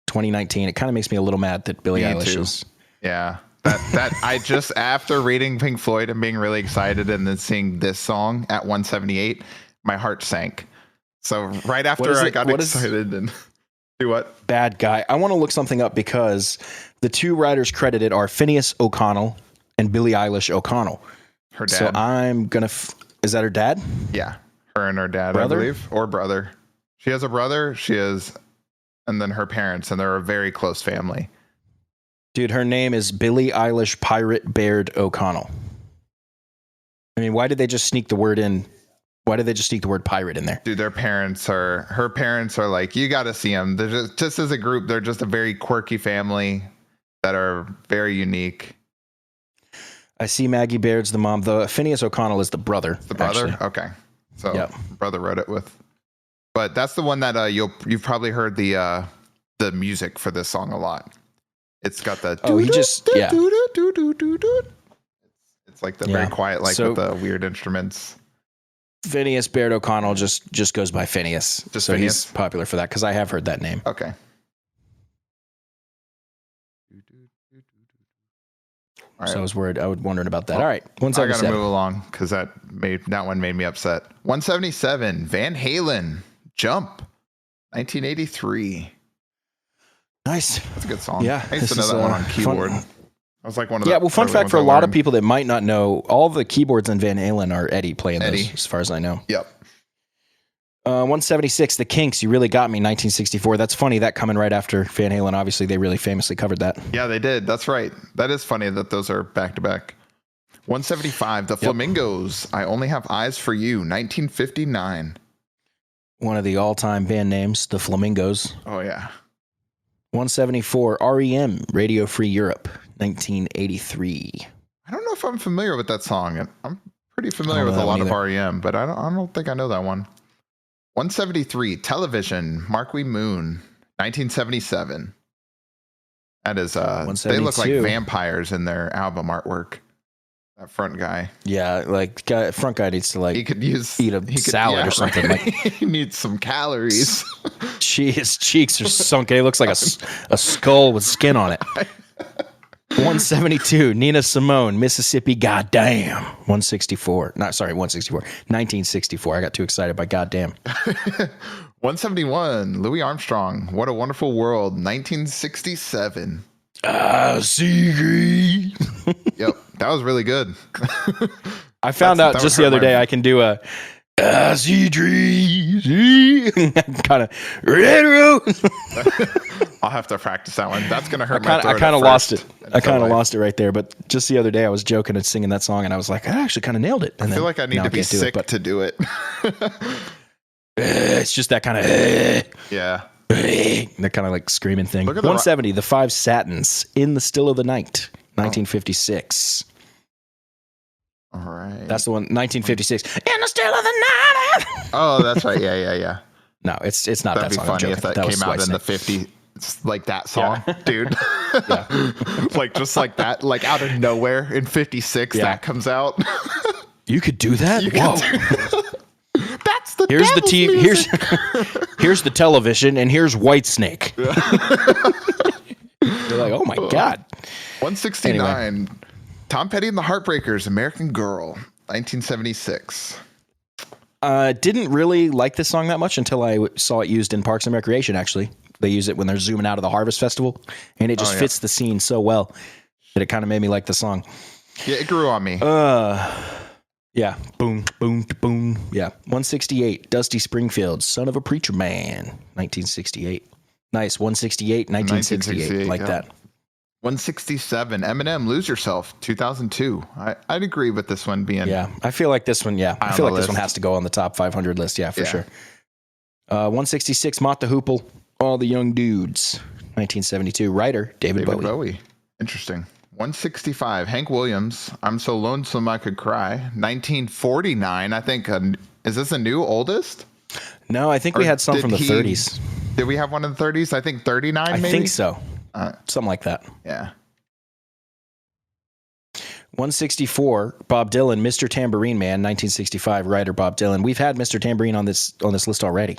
2019. It kind of makes me a little mad that Billie Eilish is. Yeah. That I just, after reading Pink Floyd and being really excited and then seeing this song at 178, my heart sank. So right after I got excited and do what? Bad Guy. I want to look something up because the two writers credited are Phineas O'Connell and Billie Eilish O'Connell. Her dad. So I'm going to... Is that her dad? Yeah. Her and her dad, brother? I believe. Or brother. She has a brother. And then her parents, and they're a very close family. Dude, her name is Billie Eilish Pirate Baird O'Connell. I mean, why did they just sneak the word in? Why did they just sneak the word pirate in there? Dude, her parents are like, you got to see them. They're just as a group, they're just a very quirky family that are very unique. I see Maggie Baird's the mom. The Phineas O'Connell is the brother. The brother? Actually. Okay. So brother wrote it with. But that's the one that you've probably heard the music for this song a lot. It's got the It's like the very quiet, like with the weird instruments. Phineas Baird O'Connell just goes by Phineas. Just so Phineas? He's popular for that because I have heard that name. Okay. All right. So I was wondering about that. All right, 177. I gotta move along because that one made me upset. 177, Van Halen, Jump, 1983. Nice. That's a good song. Yeah, I used to know that one on keyboard. Fun. I was like one of the. Yeah, well, fun fact for a lot of people that might not know, all the keyboards in Van Halen are Eddie playing those, as far as I know. Yep. 176, The Kinks, You Really Got Me, 1964. That's funny, that coming right after Van Halen. Obviously, they really famously covered that. Yeah, they did. That's right. That is funny that those are back to back. 175, The Flamingos, I Only Have Eyes for You, 1959. One of the all-time band names, The Flamingos. Oh, yeah. 174, REM, Radio Free Europe, 1983. I don't know if I'm familiar with that song. I'm pretty familiar with a lot of REM, but I don't think I know that one. 173, Television, Mark We Moon, 1977. That is, they look like vampires in their album artwork. That front guy. Yeah, like front guy needs to he could eat a salad or something. Right. He needs some calories. His cheeks are sunken. It looks like a skull with skin on it. 172, Nina Simone, Mississippi, Goddamn. 164. 1964. I got too excited by Goddamn. 171, Louis Armstrong, What a Wonderful World, 1967. Secret. Yep, that was really good. I found out just the other day I can do a see trees, kind of red rose. I'll have to practice that one. That's gonna hurt my throat. I kind of lost it. I kind of lost it right there. But just the other day, I was joking and singing that song, and I was like, I actually kind of nailed it. And I feel like I need to be sick to do it. It's just that kind of yeah. That kind of like screaming thing. 170, The Five Satins, In the Still of the Night, 1956. All right. That's the one, 1956. In the Still of the Night. Oh, that's right. Yeah. No, it's not That'd that song. That'd be funny if that came out in the 50s. It's like that song, dude. Yeah. Like just like that, like out of nowhere in 56, that comes out. You could do that? Whoa. That's the here's the TV. Here's the television, and here's Whitesnake. You're like, oh my God. 169. Anyway. Tom Petty and the Heartbreakers, American Girl, 1976. Didn't really like this song that much until I saw it used in Parks and Recreation, actually. They use it when they're zooming out of the Harvest Festival, and it just fits the scene so well that it kind of made me like the song. Yeah, it grew on me. Yeah. Boom, boom, boom. Yeah. 168, Dusty Springfield, Son of a Preacher Man, 1968. Nice. 168, 1968. Like that. 167, Eminem, Lose Yourself, 2002. I'd agree with this one being. Yeah. I feel like this one, I feel like this one has to go on the top 500 list. Yeah, for sure. 166, Mott the Hoople, All the Young Dudes, 1972. Writer, David Bowie. Interesting. 165, Hank Williams, I'm So Lonesome I Could Cry, 1949. I think, is this a new oldest? No, I think we had some from the 30s. Did we have one in the 30s? I think 39 maybe? I think so. Something like that. Yeah. 164, Bob Dylan, Mr. Tambourine Man, 1965, writer Bob Dylan. We've had Mr. Tambourine on this list already.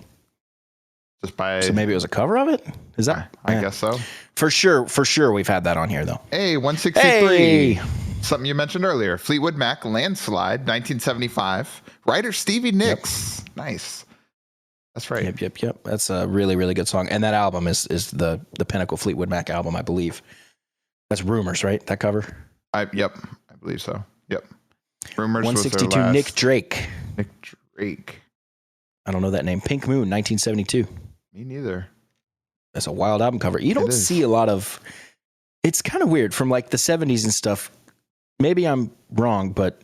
So maybe it was a cover of it? Is that? I guess so. For sure we've had that on here though. Hey, 163. Hey. Something you mentioned earlier. Fleetwood Mac, Landslide, 1975. Writer Stevie Nicks. Yep. Nice. That's right. Yep. That's a really, really good song. And that album is the pinnacle Fleetwood Mac album, I believe. That's Rumors, right? That cover? Yep. I believe so. Yep. Rumors 162, was their last. Nick Drake. Nick Drake. I don't know that name. Pink Moon, 1972. Me neither. That's a wild album cover. You don't see a lot of... It's kind of weird from like the 70s and stuff. Maybe I'm wrong, but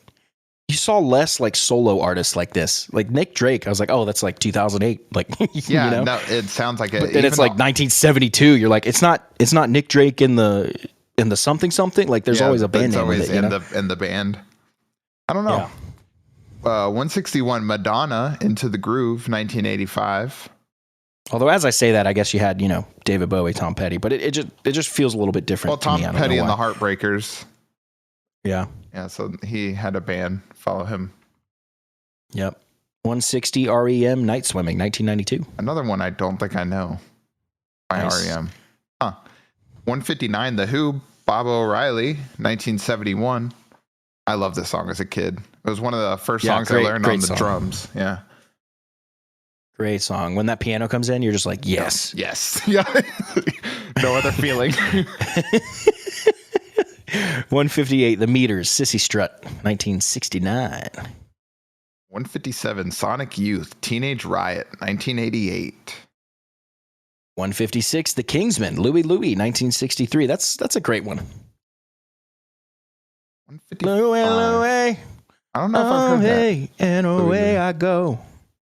you saw less like solo artists like this. Like Nick Drake, I was like, oh, that's like 2008. Like, yeah, you know? No, it sounds like it. But then it's like 1972. You're like, it's not Nick Drake in the something. Like, there's always a band name with it, in the band. I don't know. Yeah. 161 Madonna, Into the Groove, 1985. Although, as I say that, I guess you had, David Bowie, Tom Petty, but it just feels a little bit different. Well, Tom Petty and the Heartbreakers. Yeah. Yeah, so he had a band follow him. Yep. 160 REM, Night Swimming, 1992. Another one I don't think I know by REM. Huh. 159 The Who, Bob O'Reilly, 1971. I loved this song as a kid. It was one of the first songs I learned on the drums. Yeah. Great song. When that piano comes in, you're just like, yes. Yes. Yeah. No other feeling. 158, The Meters, Sissy Strut, 1969. 157, Sonic Youth, Teenage Riot, 1988. 156, The Kingsmen, Louie Louie, 1963. That's a great one. 155. I don't know if I've heard that. And away I go.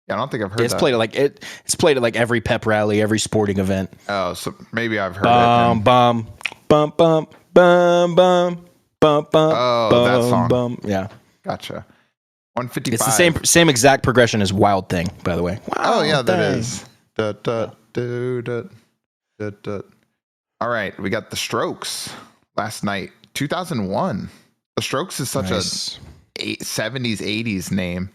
Yeah, I don't think I've heard it's played at like every pep rally, every sporting event. Oh, so maybe I've heard it. Bum, bum, bum, bum, bum, bum, bum. Oh, that song. Bum. Yeah. Gotcha. 155. It's the same exact progression as Wild Thing, by the way. Oh, yeah, that is. All right, we got The Strokes last night, 2001. The Strokes is such a 70s, 80s name.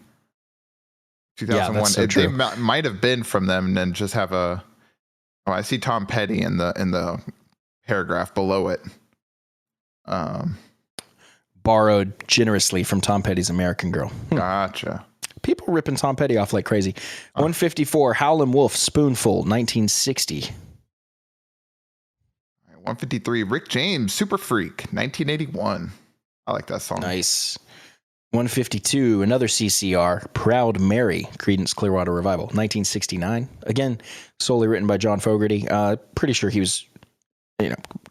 2001. Yeah, that's so true. They might have been from them and then just have a... Oh, I see Tom Petty in the paragraph below it. Borrowed generously from Tom Petty's American Girl. Gotcha. People ripping Tom Petty off like crazy. 154, Howlin' Wolf, Spoonful, 1960. 153, Rick James, Super Freak, 1981. I like that song. Nice. 152, another CCR, Proud Mary, Creedence Clearwater Revival, 1969. Again, solely written by John Fogerty. Pretty sure he was,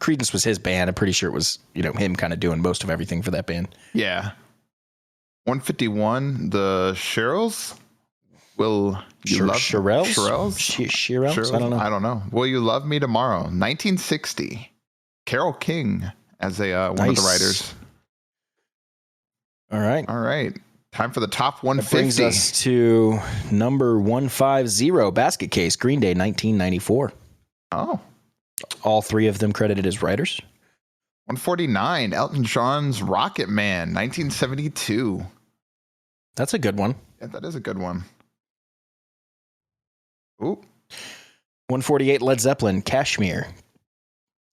Creedence was his band. I'm pretty sure it was, him kind of doing most of everything for that band. Yeah. 151, the Shirelles. Will you love Shirelles? I don't know. Will You Love Me Tomorrow? 1960. Carole King as one of the writers. All right. Time for the top 150. That brings us to number 150, Basket Case, Green Day, 1994. Oh. All three of them credited as writers. 149, Elton John's Rocket Man, 1972. That's a good one. Yeah, that is a good one. Ooh. 148, Led Zeppelin, Kashmir,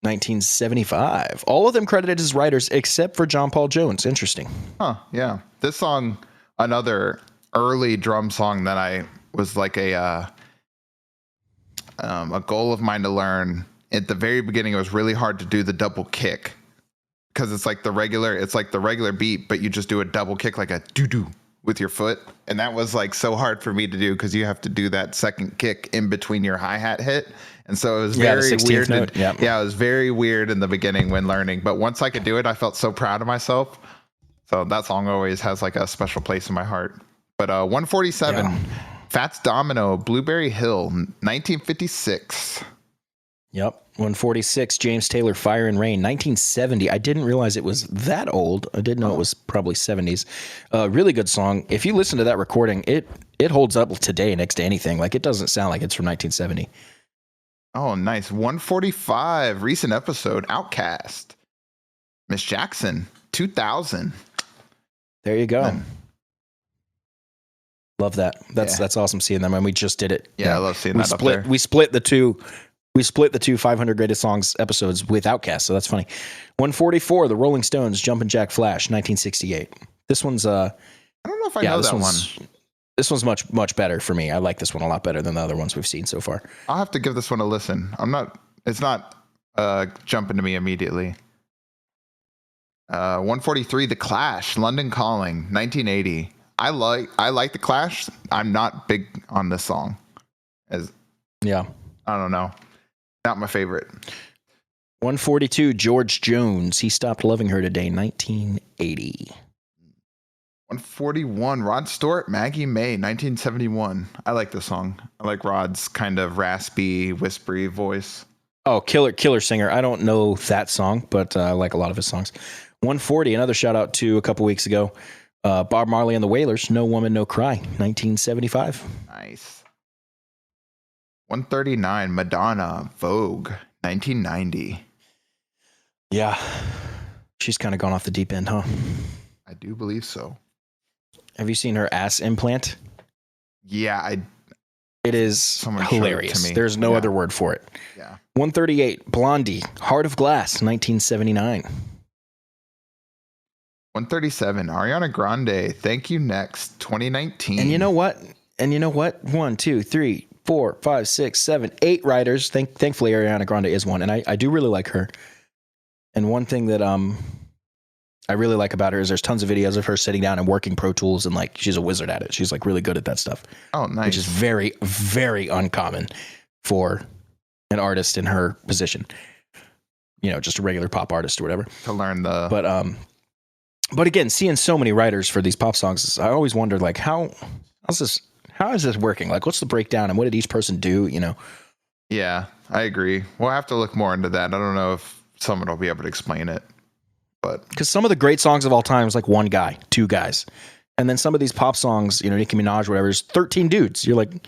1975. All of them credited as writers except for John Paul Jones. Interesting. Huh, yeah. This song, another early drum song that I was like a goal of mine to learn. At the very beginning, it was really hard to do the double kick because it's like the regular beat, but you just do a double kick like a doo-doo with your foot. And that was like so hard for me to do because you have to do that second kick in between your hi-hat hit. And so it was very weird. Yeah, it was very weird in the beginning when learning. But once I could do it, I felt so proud of myself. So that song always has like a special place in my heart. But 147, Fats Domino, Blueberry Hill, 1956. Yep. 146, James Taylor, Fire and Rain, 1970. I didn't realize it was that old. I did know it was probably 70s. Really good song. If you listen to that recording, it holds up today next to anything. Like, it doesn't sound like it's from 1970. Oh, nice. 145, recent episode, Outcast. Miss Jackson, 2000. There you go. Love that. That's awesome seeing them. And we just did it. Yeah, I love seeing that up there. We split the two 500 Greatest Songs episodes with Outkast, so that's funny. 144, The Rolling Stones, Jumpin' Jack Flash, 1968. This one's I don't know if I know that one. This one's much, much better for me. I like this one a lot better than the other ones we've seen so far. I'll have to give this one a listen. It's not jumping to me immediately. 143, The Clash, London Calling, 1980. I like The Clash. I'm not big on this song. I don't know. Not my favorite. 142, George Jones, He Stopped Loving Her Today, 1980. 141, Rod Stewart, Maggie May, 1971. I like this song. I like Rod's kind of raspy, whispery voice. Oh, killer singer. I don't know that song, but I like a lot of his songs. 140, another shout out to a couple weeks ago. Bob Marley and the Wailers, No Woman, No Cry, 1975. Nice. 139, Madonna, Vogue, 1990. Yeah. She's kind of gone off the deep end, huh? I do believe so. Have you seen her ass implant? Yeah, it is hilarious. There's no other word for it. Yeah. 138, Blondie, Heart of Glass, 1979. 137, Ariana Grande, Thank You Next, 2019. And you know what? 1, 2, 3, 4, 5, 6, 7, 8 writers. Thankfully, Ariana Grande is one, and I do really like her. And one thing that I really like about her is there's tons of videos of her sitting down and working Pro Tools, and like she's a wizard at it. She's like really good at that stuff. Oh, nice. Which is very, very uncommon for an artist in her position. You know, just a regular pop artist or whatever. To learn the But again, seeing so many writers for these pop songs, I always wondered like how is this working? Like what's the breakdown and what did each person do, you know? Yeah, I agree. We'll have to look more into that. I don't know if someone will be able to explain it. But because some of the great songs of all time is like one guy, two guys. And then some of these pop songs, you know, Nicki Minaj, whatever, is 13 dudes. You're like,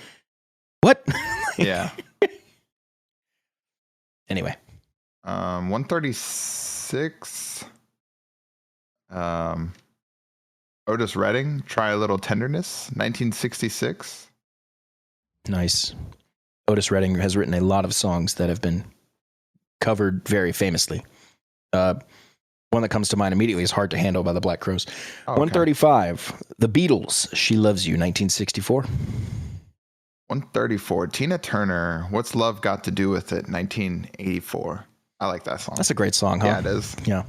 what? Yeah. Anyway. 136. Otis Redding, Try a Little Tenderness, 1966. Nice. Otis Redding has written a lot of songs that have been covered very famously. One that comes to mind immediately is Hard to Handle by the Black Crowes. Oh, okay. 135, The Beatles, She Loves You, 1964. 134, Tina Turner, What's Love Got to Do with It, 1984. I like that song. That's a great song, huh? Yeah, it is. Yeah.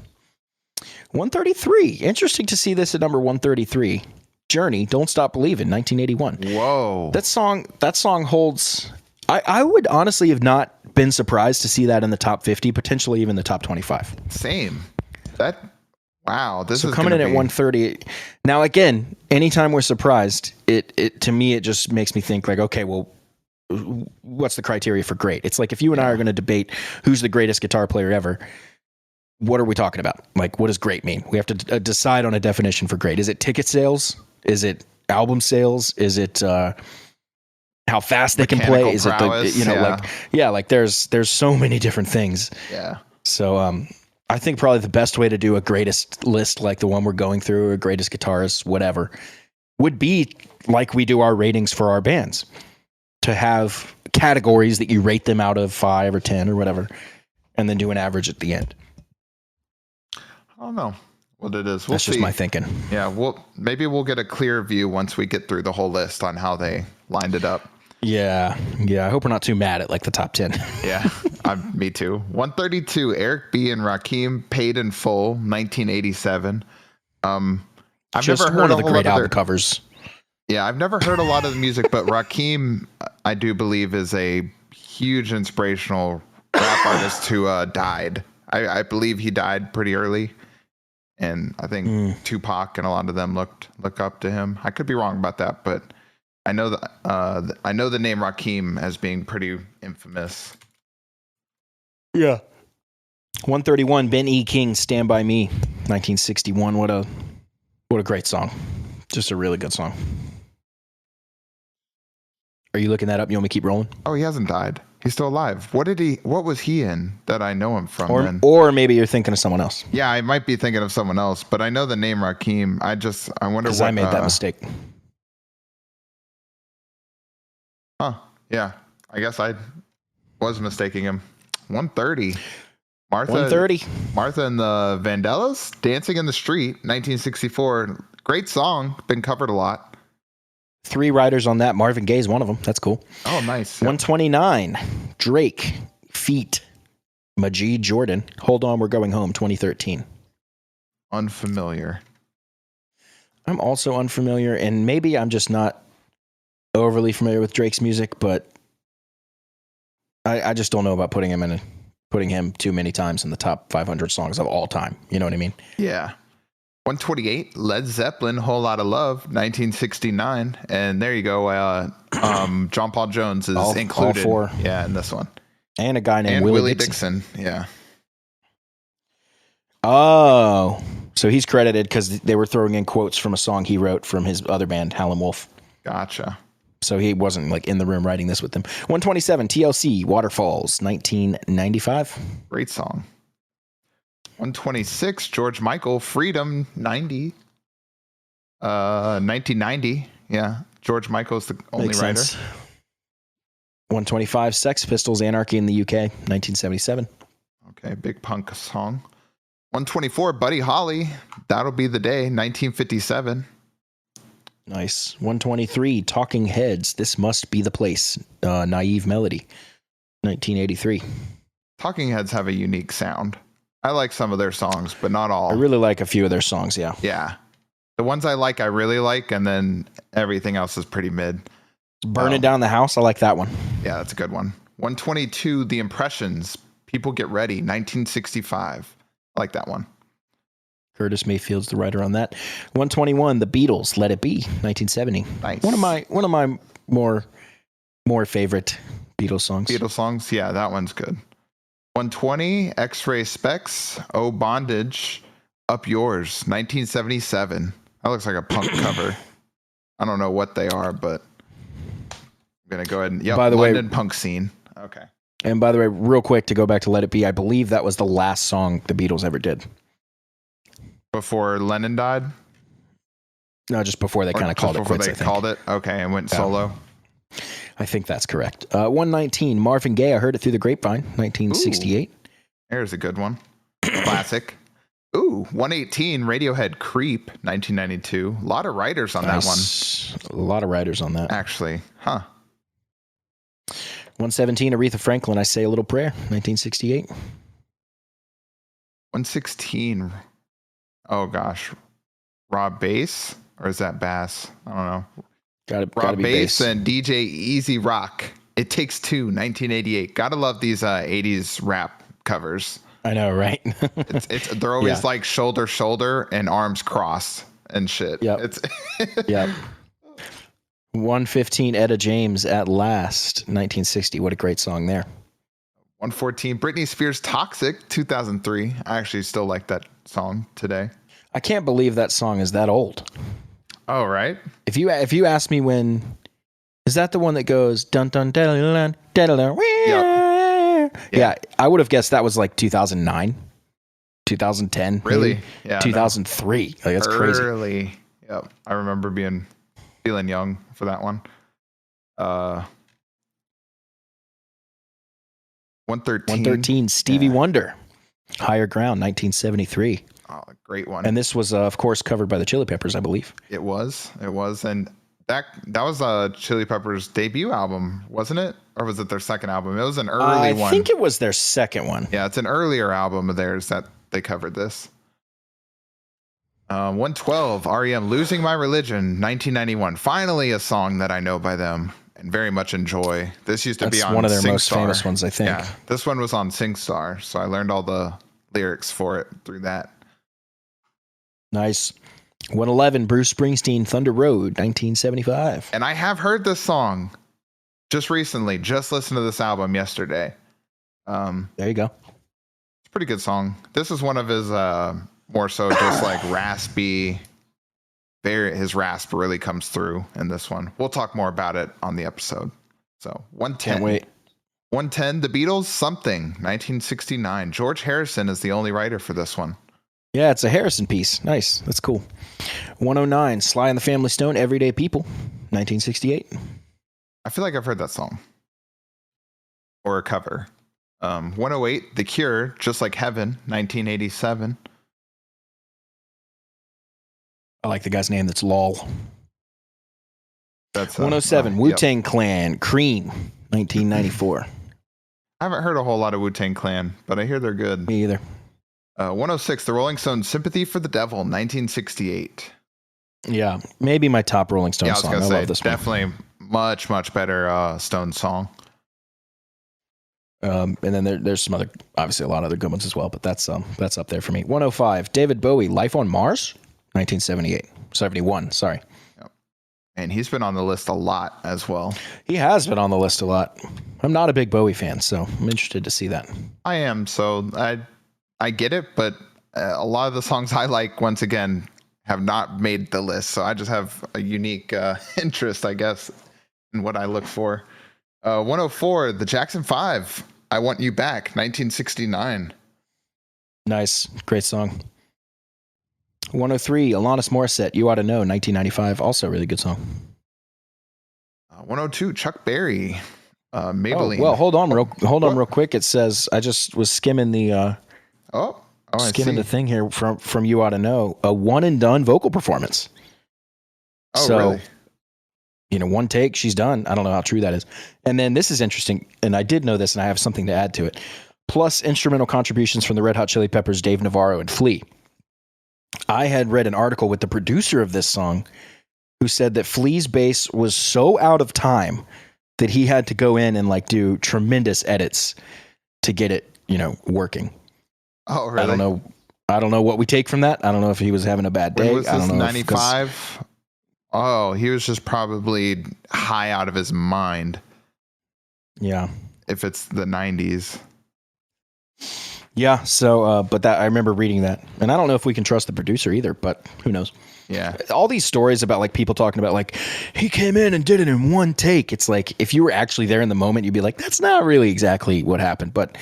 133, interesting to see this at number 133. Journey, Don't Stop Believin', 1981. Whoa. That song holds... I would honestly have not been surprised to see that in the top 50, potentially even the top 25. Same. Wow, this so is coming in at 130. Now again, anytime we're surprised, it to me it just makes me think like, okay, well, what's the criteria for great? It's like if you and I are going to debate who's the greatest guitar player ever, what are we talking about? Like, what does great mean? We have to decide on a definition for great. Is it ticket sales? Is it album sales? Is it how fast they can play? Is prowess, it like there's so many different things. Yeah. So I think probably the best way to do a greatest list like the one we're going through, or greatest guitarist, whatever, would be like we do our ratings for our bands, to have categories that you rate them out of 5 or 10 or whatever, and then do an average at the end. I don't know what it is. That's just my thinking. Yeah, maybe we'll get a clear view once we get through the whole list on how they lined it up. Yeah. I hope we're not too mad at like the top 10. Yeah, me too. 132, Eric B. and Rakim, Paid in Full, 1987. I've just never heard one of the great album covers. Yeah, I've never heard a lot of the music, but Rakim, I do believe, is a huge inspirational rap artist who died. I believe he died pretty early, and I think Tupac and a lot of them look up to him. I could be wrong about that, but I know that I know the name Rakim as being pretty infamous. Yeah. 131, Ben E. King, Stand By Me, 1961. What a great song. Just a really good song. Are you looking that up? You want me to keep rolling? Oh, he hasn't died. He's still alive. What was he in that I know him from then? Or maybe you're thinking of someone else. Yeah, I might be thinking of someone else, but I know the name Rakim. I wonder what... I made that mistake. Huh. Yeah. I guess I was mistaking him. 130. Martha and the Vandellas, Dancing in the Street, 1964. Great song. Been covered a lot. 3 writers on that. Marvin Gaye's one of them. That's cool. Oh, nice. 129. Drake, Feet, Majid Jordan. Hold On, We're Going Home, 2013. Unfamiliar. I'm also unfamiliar, and maybe I'm just not overly familiar with Drake's music, but I just don't know about putting him too many times in the top 500 songs of all time. You know what I mean? Yeah. 128, Led Zeppelin, Whole Lotta Love, 1969. And there you go. John Paul Jones is included. All four. Yeah, in this one. And a guy named Willie Dixon. Yeah. Oh, so he's credited because they were throwing in quotes from a song he wrote from his other band, Howlin' Wolf. Gotcha. So he wasn't like in the room writing this with them. 127, TLC, Waterfalls, 1995. Great song. 126, George Michael, Freedom, 1990. Yeah, George Michael's the only writer. 125, Sex Pistols, Anarchy in the UK, 1977. Okay, big punk song. 124, Buddy Holly, That'll Be the Day, 1957. Nice. 123, Talking Heads, This Must Be the Place, Naive Melody, 1983. Talking Heads have a unique sound. I like some of their songs, but not all. I really like a few of their songs, yeah. Yeah. The ones I really like, and then everything else is pretty mid. Burning Down the House, I like that one. Yeah, that's a good one. 122, The Impressions, People Get Ready, 1965. I like that one. Curtis Mayfield's the writer on that. 121, The Beatles, Let It Be, 1970. Nice. One of my more favorite Beatles songs. Beatles songs, yeah, that one's good. 120, X-Ray Specs, Oh Bondage, Up Yours, 1977. That looks like a punk cover. I don't know what they are, but I'm going to go ahead and... Yep, by the London punk scene. Okay. And by the way, real quick, to go back to Let It Be, I believe that was the last song the Beatles ever did. Before Lennon died? No, just before they kind of called it quits, I think. Called it? Okay, and went solo? I think that's correct. 119, Marvin Gaye, I Heard It Through the Grapevine, 1968. Ooh, there's a good one. Classic. Ooh, 118, Radiohead, Creep, 1992. A lot of writers on that one. A lot of writers on that. Actually, huh. 117, Aretha Franklin, I Say a Little Prayer, 1968. 116, oh gosh, Rob Bass, or is that Bass? I don't know. Rob Bass and DJ Easy Rock, It Takes Two, 1988. Gotta love these 80s rap covers. I know, right? They're always like shoulder and arms crossed and shit. Yep. Yep. 115, Etta James, At Last, 1960. What a great song there. 114, Britney Spears, Toxic, 2003. I actually still like that song today. I can't believe that song is that old. Oh, right. If you ask me when, is that the one that goes dun dun dun dun dun dun? Yep. Yeah, I would have guessed that was like 2009, 2010. Really? Maybe. Yeah. 2003. Like that's crazy. Early. Yep. I remember feeling young for that one. 113, Stevie Wonder, Higher Ground, 1973. Oh, great one. And this was, of course, covered by the Chili Peppers, I believe. It was. And that was Chili Peppers' debut album, wasn't it? Or was it their second album? It was an early one. I think it was their second one. Yeah, it's an earlier album of theirs that they covered this. 112, REM, Losing My Religion, 1991. Finally, a song that I know by them and very much enjoy. This used to be on one of their SingStar. most famous ones, I think. Yeah, this one was on SingStar, so I learned all the lyrics for it through that. Nice. 111, Bruce Springsteen, Thunder Road, 1975. And I have heard this song just recently. Just listened to this album yesterday. There you go. It's a pretty good song. This is one of his more so just like raspy. His rasp really comes through in this one. We'll talk more about it on the episode. So 110. Can't wait. 110, The Beatles, Something, 1969. George Harrison is the only writer for this one. Yeah, it's a Harrison piece. Nice. That's cool. 109, Sly and the Family Stone, Everyday People, 1968. I feel like I've heard that song. Or a cover. 108, The Cure, Just Like Heaven, 1987. I like the guy's name. That's Lol. That's 107, Wu-Tang Clan, Cream, 1994. I haven't heard a whole lot of Wu-Tang Clan, but I hear they're good. Me either. 106, The Rolling Stones, Sympathy for the Devil, 1968. Yeah, maybe my top Rolling Stones song. I love this one. Definitely much, much better Stones song. And then there's some other, obviously a lot of other good ones as well, but that's up there for me. 105, David Bowie, Life on Mars. 1978. 71, sorry. Yep. And he's been on the list a lot as well. He has been on the list a lot. I'm not a big Bowie fan, so I'm interested to see that. I am, so I get it, but a lot of the songs I like, once again, have not made the list, so I just have a unique interest, I guess, in what I look for. 104, the Jackson 5, I Want You Back, 1969. Nice. Great song. 103, Alanis Morissette, You Ought to Know, 1995. Also a really good song. 102, Chuck Berry, Maybelline. Oh, well, hold on real quick. It says, I just was skimming the the thing here from You Ought to Know, a one and done vocal performance. Oh, so, really? One take, she's done. I don't know how true that is. And then this is interesting, and I did know this, and I have something to add to it. Plus instrumental contributions from the Red Hot Chili Peppers, Dave Navarro, and Flea. I had read an article with the producer of this song who said that Flea's bass was so out of time that he had to go in and do tremendous edits to get it, working. Oh, really? I don't know what we take from that. I don't know if he was having a bad day. Was this, I don't know. 95? Oh, he was just probably high out of his mind. Yeah. If it's the 90s. Yeah. So, but that I remember reading that, and I don't know if we can trust the producer either, but who knows? Yeah. All these stories about people talking about he came in and did it in one take. It's if you were actually there in the moment, you'd be like, that's not really exactly what happened, but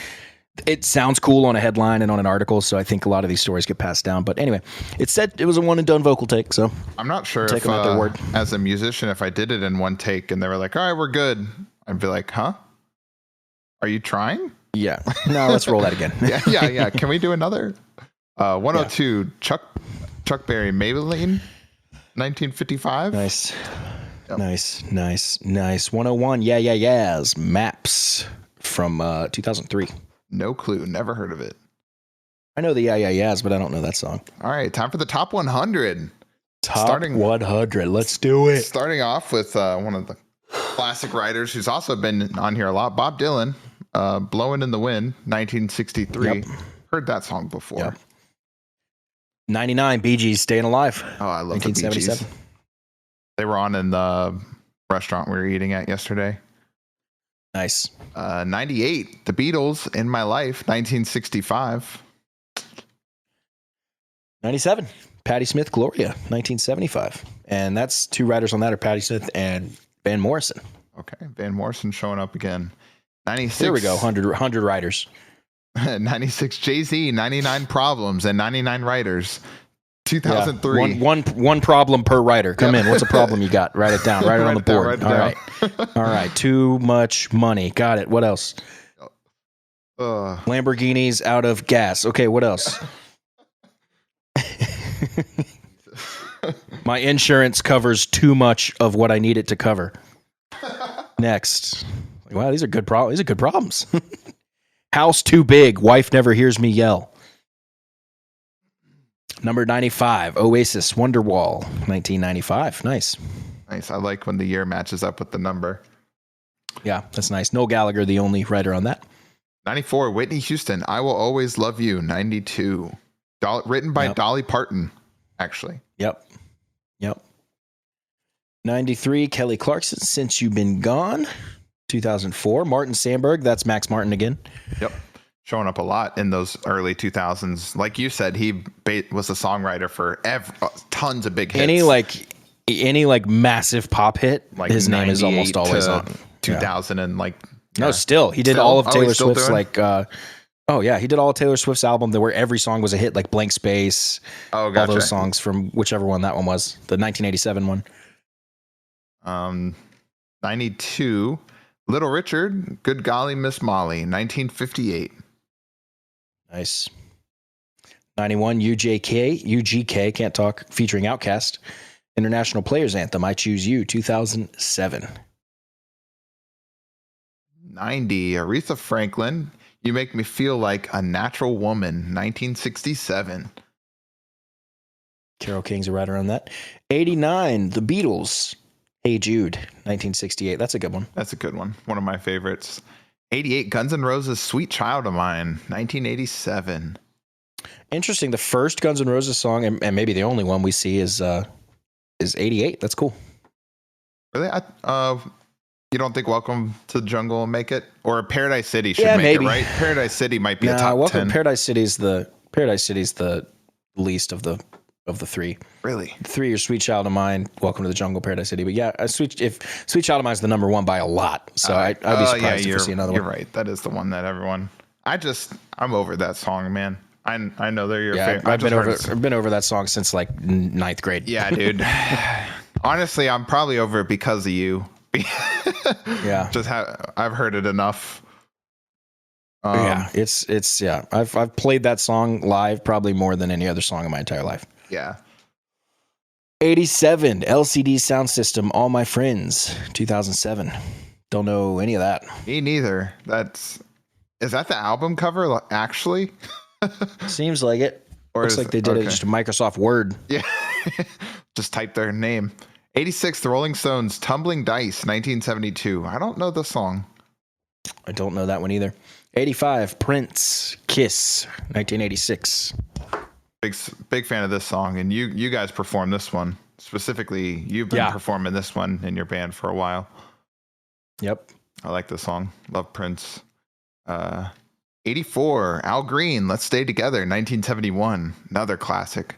it sounds cool on a headline and on an article. So I think a lot of these stories get passed down, but anyway, it said it was a one and done vocal take. So I'm not sure if their word. As a musician, if I did it in one take and they were like, all right, we're good, I'd be like, huh? Are you trying? Yeah. No, let's roll that again. Yeah. Can we do another? 102, yeah. Chuck Berry, Maybelline, 1955. Nice. Yep. Nice. 101, Yes, Maps from 2003. No clue. Never heard of it. I know the Yes, but I don't know that song. All right. Time for the top 100. Top 100. Let's do it. Starting off with one of the classic writers who's also been on here a lot, Bob Dylan, Blowing in the Wind, 1963. Yep. Heard that song before. Yep. 99, Bee Gees, Staying Alive. Oh, I love the Bee Gees. They were on in the restaurant we were eating at yesterday. Nice. 98, The Beatles, In My Life, 1965. 97, Patti Smith, Gloria, 1975. And that's two writers on that are Patti Smith and Van Morrison. Okay, Van Morrison showing up again. 96. There we go, 100 writers. 96, Jay-Z, 99 Problems and 99 Writers. 2003. Yeah, one problem per writer. Come in. What's a problem you got? Write it down. Write it on the board. All right. All right. Too much money. Got it. What else? Lamborghini's out of gas. Okay. What else? My insurance covers too much of what I need it to cover. Next. Wow, these are good problems. These are good problems. House too big. Wife never hears me yell. Number 95, Oasis, Wonderwall, 1995. Nice. I like when the year matches up with the number. Yeah, that's nice. Noel Gallagher, the only writer on that. 94, Whitney Houston, I Will Always Love You, 92. Written by Dolly Parton, actually. Yep. 93, Kelly Clarkson, Since You've Been Gone, 2004. Martin Sandberg, that's Max Martin again. Yep. Showing up a lot in those early 2000s. Like you said, he was a songwriter for tons of big hits. Any massive pop hit, his name is almost always on. 2000 and no, still he did all of Taylor Swift's he did all of Taylor Swift's album where every song was a hit, like Blank Space. Oh, gotcha. All those songs from whichever one that one was, the 1987 one. 92, Little Richard, Good Golly Miss Molly, 1958. Nice. 91, UGK, can't talk, featuring Outkast, International Players Anthem, I Choose You, 2007. 90, Aretha Franklin, You Make Me Feel Like a Natural Woman, 1967. Carole King's a writer on that. 89, The Beatles, Hey Jude, 1968. That's a good one. That's a good one. One of my favorites. 88, Guns N' Roses, Sweet Child of Mine, 1987. Interesting. The first Guns N' Roses song, and maybe the only one we see, is 88. That's cool. Really? You don't think Welcome to the Jungle will make it? Or Paradise City should make it, right? Paradise City might be a top Welcome 10. Paradise City's the least of the three. Really? 3 are Sweet Child of Mine, Welcome to the Jungle, Paradise City. But yeah, Sweet Child of Mine is the number one by a lot. So I'd be surprised if we see another one. You're right. That is the one that everyone. I'm over that song, man. I know they're your favorite. I've been over that song since like 9th grade. Yeah, dude. Honestly, I'm probably over it because of you. Yeah. I've heard it enough. It's I've played that song live probably more than any other song in my entire life. Yeah. 87 LCD Sound System, All My Friends, 2007. Don't know any of that. Me neither. Is that the album cover actually? Seems like it. Looks like they did it just a Microsoft Word. Yeah. Just type their name. 86, The Rolling Stones, Tumbling Dice, 1972. I don't know the song. I don't know that one either. 85, Prince, Kiss, 1986. Big fan of this song, and you guys performed this one. Specifically, you've been performing this one in your band for a while. Yep. I like this song. Love Prince. 84, Al Green, Let's Stay Together, 1971. Another classic.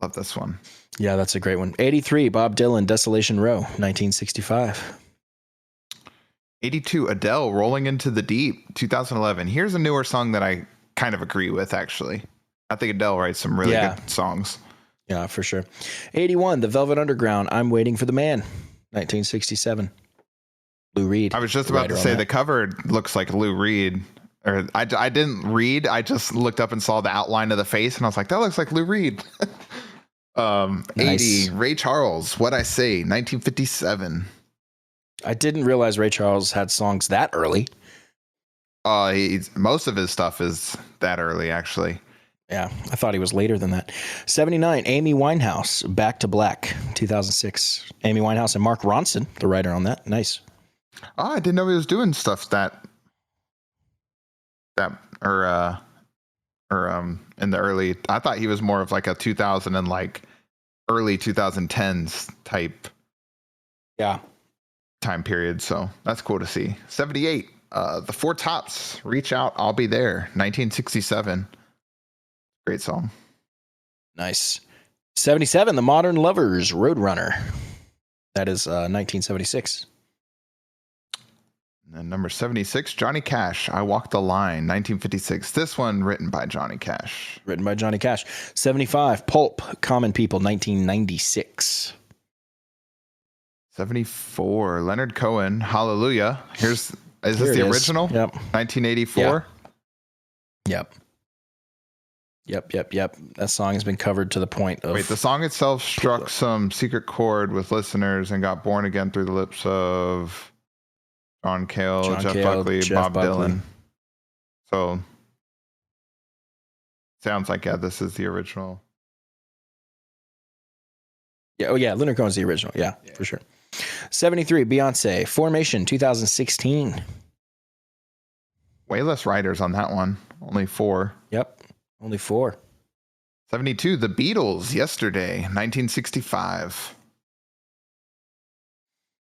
Love this one. Yeah, that's a great one. 83, Bob Dylan, Desolation Row, 1965. 82, Adele, Rolling Into the Deep, 2011. Here's a newer song that I kind of agree with, actually. I think Adele writes some really good songs. Yeah, for sure. 81, The Velvet Underground, I'm Waiting for the Man, 1967. Lou Reed. I was just about to say the cover looks like Lou Reed. Or I didn't read. I just looked up and saw the outline of the face, and I was like, that looks like Lou Reed. Nice. 80, Ray Charles, What I Say, 1957. I didn't realize Ray Charles had songs that early. Most of his stuff is that early, actually. Yeah, I thought he was later than that. 79, Amy Winehouse, Back to Black, 2006. Amy Winehouse and Mark Ronson, the writer on that. Nice. Oh, I didn't know he was doing stuff in the early. I thought he was more of like a 2000 and like early 2010s type. Yeah. Time period. So that's cool to see. 78, The Four Tops, Reach Out, I'll Be There, 1967. Great song. Nice. 77, The Modern Lovers, Roadrunner. That is 1976. And number 76, Johnny Cash, I Walk the Line, 1956. This one written by Johnny Cash. 75, Pulp, Common People, 1996. 74, Leonard Cohen, Hallelujah. Is this the original? Yep. 1984? Yep. That song has been covered to the point of... Wait, the song itself struck some secret chord with listeners and got born again through the lips of John Cale, Jeff Buckley, Bob Dylan. So, sounds like, this is the original. Yeah, Leonard Cohen's the original. Yeah, for sure. 73, Beyonce, Formation, 2016. Way less writers on that one. Only 4. Yep, only 4. 72, The Beatles, Yesterday, 1965.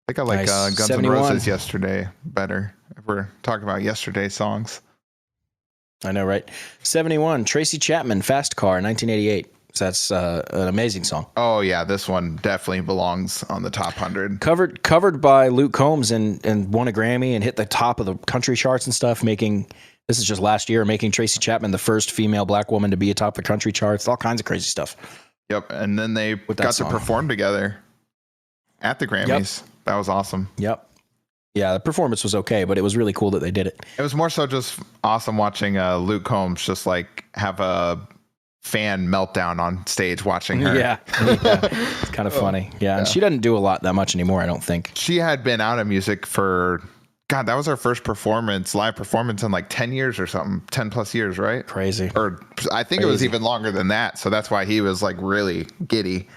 I think I like Guns N' Roses Yesterday better if we're talking about yesterday songs. I know, right? 71, Tracy Chapman, Fast Car, 1988. So that's an amazing song. Oh, yeah. This one definitely belongs on the top 100. Covered by Luke Combs and won a Grammy and hit the top of the country charts and stuff, this is just last year, making Tracy Chapman the first female black woman to be atop the country charts, all kinds of crazy stuff. Yep. And then they got to perform together at the Grammys. Yep. That was awesome. Yep. Yeah, the performance was okay, but it was really cool that they did it. It was more so just awesome watching Luke Combs just like have a fan meltdown on stage watching her. Yeah. It's kind of funny. Yeah. And she doesn't do a lot that much anymore, I don't think. She had been out of music for, God, that was her first live performance in like 10 years or something, 10 plus years, right? Crazy. Or I think it was even longer than that. So that's why he was like really giddy.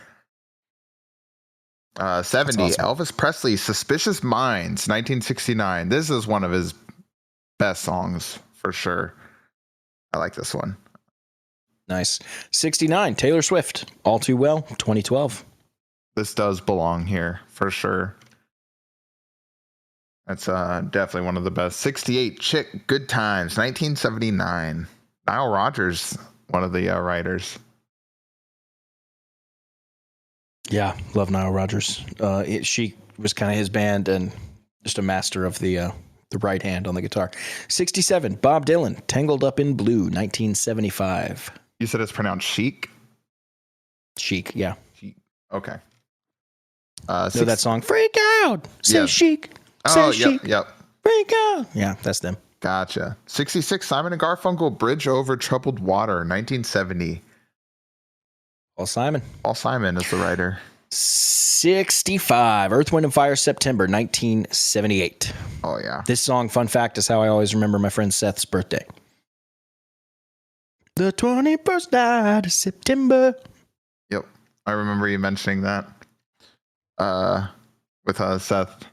70, awesome. Elvis Presley, Suspicious Minds, 1969. This is one of his best songs for sure. I like this one. Nice. 69, Taylor Swift, All Too Well, 2012. This does belong here for sure. That's definitely one of the best. 68, Chick, Good Times, 1979. Nile Rodgers, one of the writers. Yeah, love Nile Rodgers. She was kind of his band and just a master of the right hand on the guitar. 67, Bob Dylan, Tangled Up in Blue, 1975. You said it's pronounced Chic? Chic, yeah. Chic. Okay. Know that song? Freak Out! Say Chic! Say Chic! Yep. Freak Out! Yeah, that's them. Gotcha. 66, Simon and Garfunkel, Bridge Over Troubled Water, 1970. Paul Simon. Paul Simon is the writer. 65, Earth, Wind and Fire, September, 1978. Oh, yeah. This song, fun fact, is how I always remember my friend Seth's birthday. The 21st night of September. Yep. I remember you mentioning that with Seth.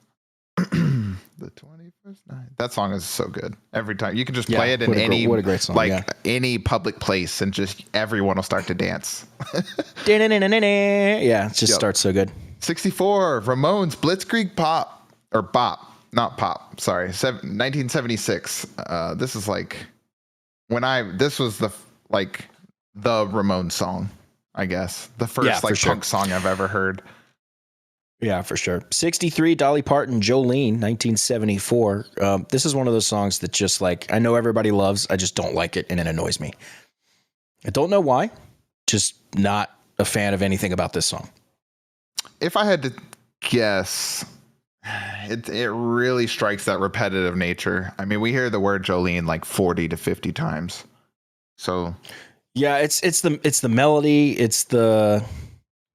The 21st night. That song is so good. Every time. You can just play it in any what a great song, any public place and just everyone will start to dance. Yeah, it just starts so good. 64, Ramones, Blitzkrieg Pop. Or Bop. Not Pop. Sorry. 1976. This is like this was the Ramones song, I guess. The first punk song I've ever heard. Yeah, for sure. 63, Dolly Parton, Jolene, 1974. This is one of those songs that just I know everybody loves. I just don't like it, and it annoys me. I don't know why. Just not a fan of anything about this song. If I had to guess, it really strikes that repetitive nature. I mean, we hear the word Jolene 40 to 50 times. So yeah, it's the melody, it's the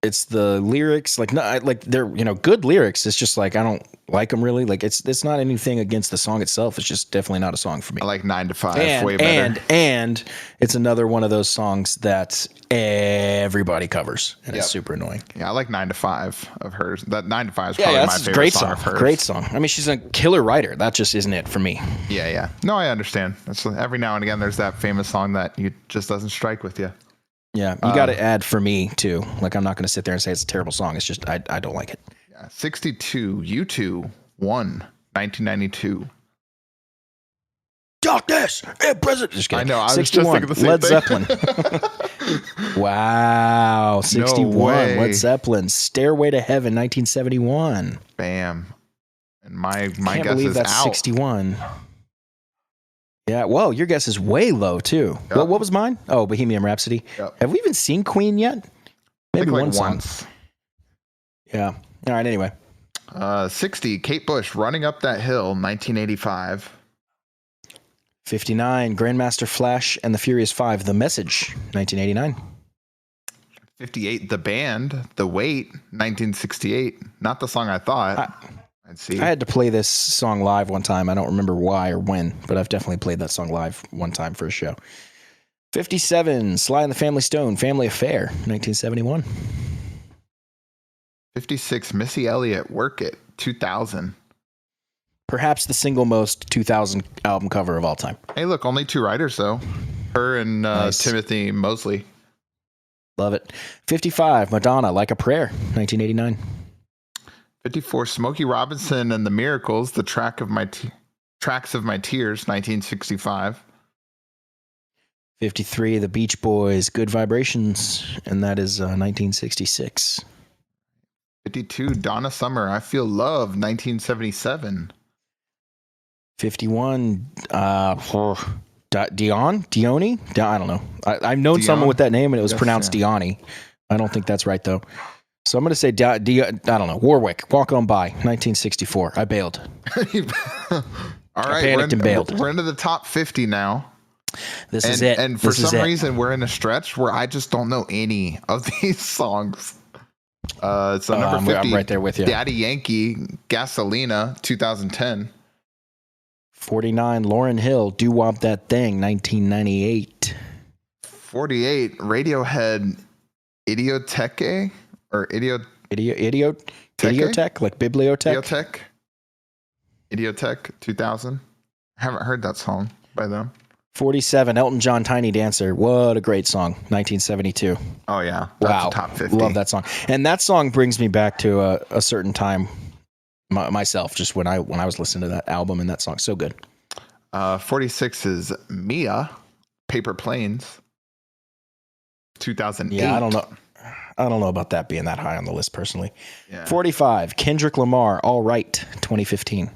lyrics, they're good lyrics. It's just I don't like them really. It's not anything against the song itself. It's just definitely not a song for me. I like 9 to 5 way better. And it's another one of those songs that everybody covers, and it's super annoying. Yeah, I like 9 to 5 of hers. That 9 to 5 is probably my favorite song of hers. Great song. I mean, she's a killer writer. That just isn't it for me. Yeah. No, I understand. Every now and again, there's that famous song that just doesn't strike with you. Yeah, you got to add for me too. I'm not going to sit there and say it's a terrible song. It's just I don't like it. Yeah, 62, U2, 1992. Darkness and present. Just kidding. I know. I 61, was just thinking the same Led Zeppelin. Wow, 61. No way. Led Zeppelin. Stairway to Heaven, 1971. Bam. And my Can't guess believe is that's out. 61. Yeah, well, your guess is way low, too. Yep. What was mine? Oh, Bohemian Rhapsody. Yep. Have we even seen Queen yet? Maybe one song. Once. Yeah. All right, anyway. 60, Kate Bush, Running Up That Hill, 1985. 59, Grandmaster Flash and the Furious Five, The Message, 1989. 58, The Band, The Wait, 1968. Not the song I thought. I'd see. I had to play this song live one time. I don't remember why or when, but I've definitely played that song live one time for a show. 57, Sly and the Family Stone, Family Affair, 1971. 56, Missy Elliott, Work It, 2000. Perhaps the single most 2000 album cover of all time. Hey, look, only 2 writers, though. Her and Nice. Timothy Mosley. Love it. 55, Madonna, Like a Prayer, 1989. 54, Smokey Robinson and the Miracles, the Tracks of My Tears, 1965. 53, The Beach Boys, Good Vibrations, and that is 1966. 52, Donna Summer, I Feel Love, 1977. 51, Dione? I don't know. I've known Dion? someone with that name, and it was Yes, pronounced yeah. Dione. I don't think that's right, though. So I'm going to say, I don't know, Warwick, Walk On By, 1964. I bailed. All right, panicked and bailed. We're into the top 50 now. This is it. And for some reason, we're in a stretch where I just don't know any of these songs. So number 50, I'm right there with you. Daddy Yankee, Gasolina, 2010. 49, Lauryn Hill, Do Wop That Thing, 1998. 48, Radiohead, Idioteque, or Idiotech, like Bibliotech. Idiotech, 2000. I haven't heard that song by them. 47, Elton John, Tiny Dancer. What a great song. 1972. Oh, yeah. That's a top 50. Love that song. And that song brings me back to a certain time myself, just when I was listening to that album and that song. So good. 46 is Mia, Paper Planes. 2008. Yeah, I don't know about that being that high on the list personally. Yeah. 45, Kendrick Lamar, All Right, 2015.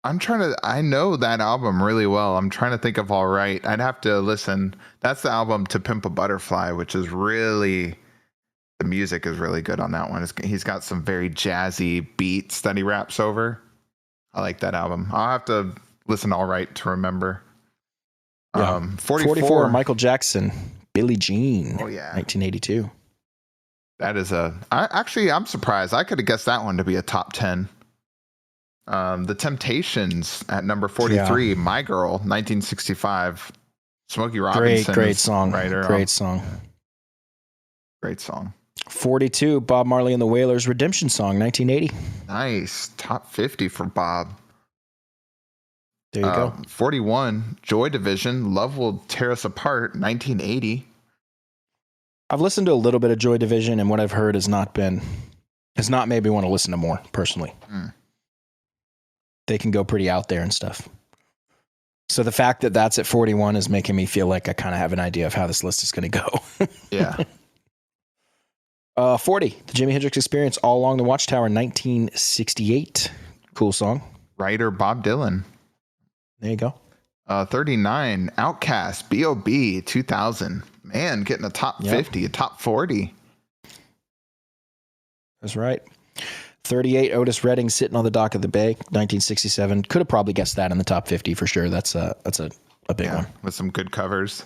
I know that album really well. I'm trying to think of All Right. I'd have to listen. That's the album To Pimp a Butterfly, which is really, the music is really good on that one. He's got some very jazzy beats that he raps over. I like that album. I'll have to listen to All Right to remember. Yeah. 44, Michael Jackson, Billie Jean. Oh, yeah. 1982. That is I'm surprised. I could have guessed that one to be a top 10. The Temptations at number 43, yeah. My Girl, 1965. Smokey Robinson. Great song. Great song. 42, Bob Marley and the Wailers, Redemption Song, 1980. Nice. Top 50 for Bob. There you go. 41, Joy Division, Love Will Tear Us Apart, 1980. I've listened to a little bit of Joy Division, and what I've heard has not made me want to listen to more, personally. They can go pretty out there and stuff. So the fact that that's at 41 is making me feel like I kind of have an idea of how this list is going to go. Yeah. 40, The Jimi Hendrix Experience, All Along the Watchtower, 1968. Cool song. Writer Bob Dylan. There you go. 39, Outkast, B.O.B., 2000. Man, getting a top 50, a top 40. That's right. 38, Otis Redding, Sitting on the Dock of the Bay, 1967. Could have probably guessed that in the top 50 for sure. That's a big one. With some good covers.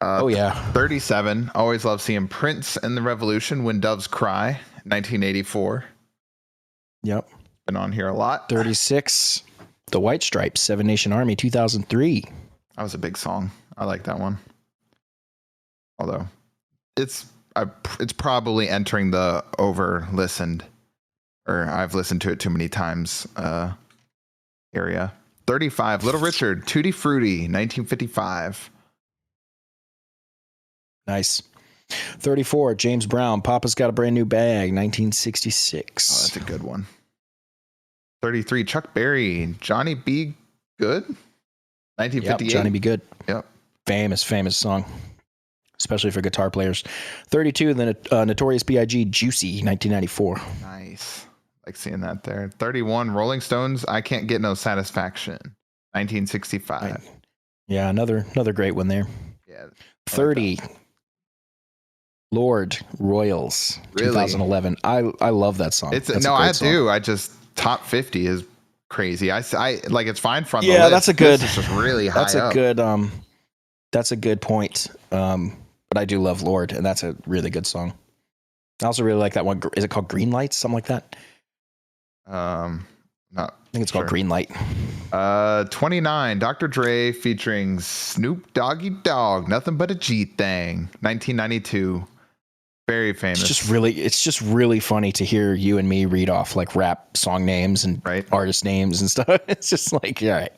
Oh, yeah. 37, always love seeing Prince and the Revolution, When Doves Cry, 1984. Yep. Been on here a lot. 36, The White Stripes, Seven Nation Army, 2003. That was a big song. I like that one. Although it's probably entering the over listened, or I've listened to it too many times area. 35, Little Richard, Tutti Frutti, 1955. Nice. 34, James Brown, Papa's Got a Brand New Bag, 1966. Oh, that's a good one. 33, Chuck Berry, Johnny B. Good, 1958. Yep, Johnny B. Good. Yep. Famous song, especially for guitar players. 32, the Notorious B.I.G. Juicy, 1994. Nice. Like seeing that there. 31, Rolling Stones, I Can't Get No Satisfaction, 1965. Yeah, another great one there. Yeah. 30, Lord Royals, really? 2011. I love that song. I do. I just top 50 is crazy. I like it's fine from the list. That's a good. This is just really high. That's a good. That's a good point. But I do love Lord, and that's a really good song. I also really like that one. Is it called Green Lights? Something like that. I think it's called Green Light. 29, Dr. Dre featuring Snoop Doggy Dogg, Nothing But a G Thing, 1992. Very famous. It's just really funny to hear you and me read off like rap song names and artist names and stuff. It's just like, all right.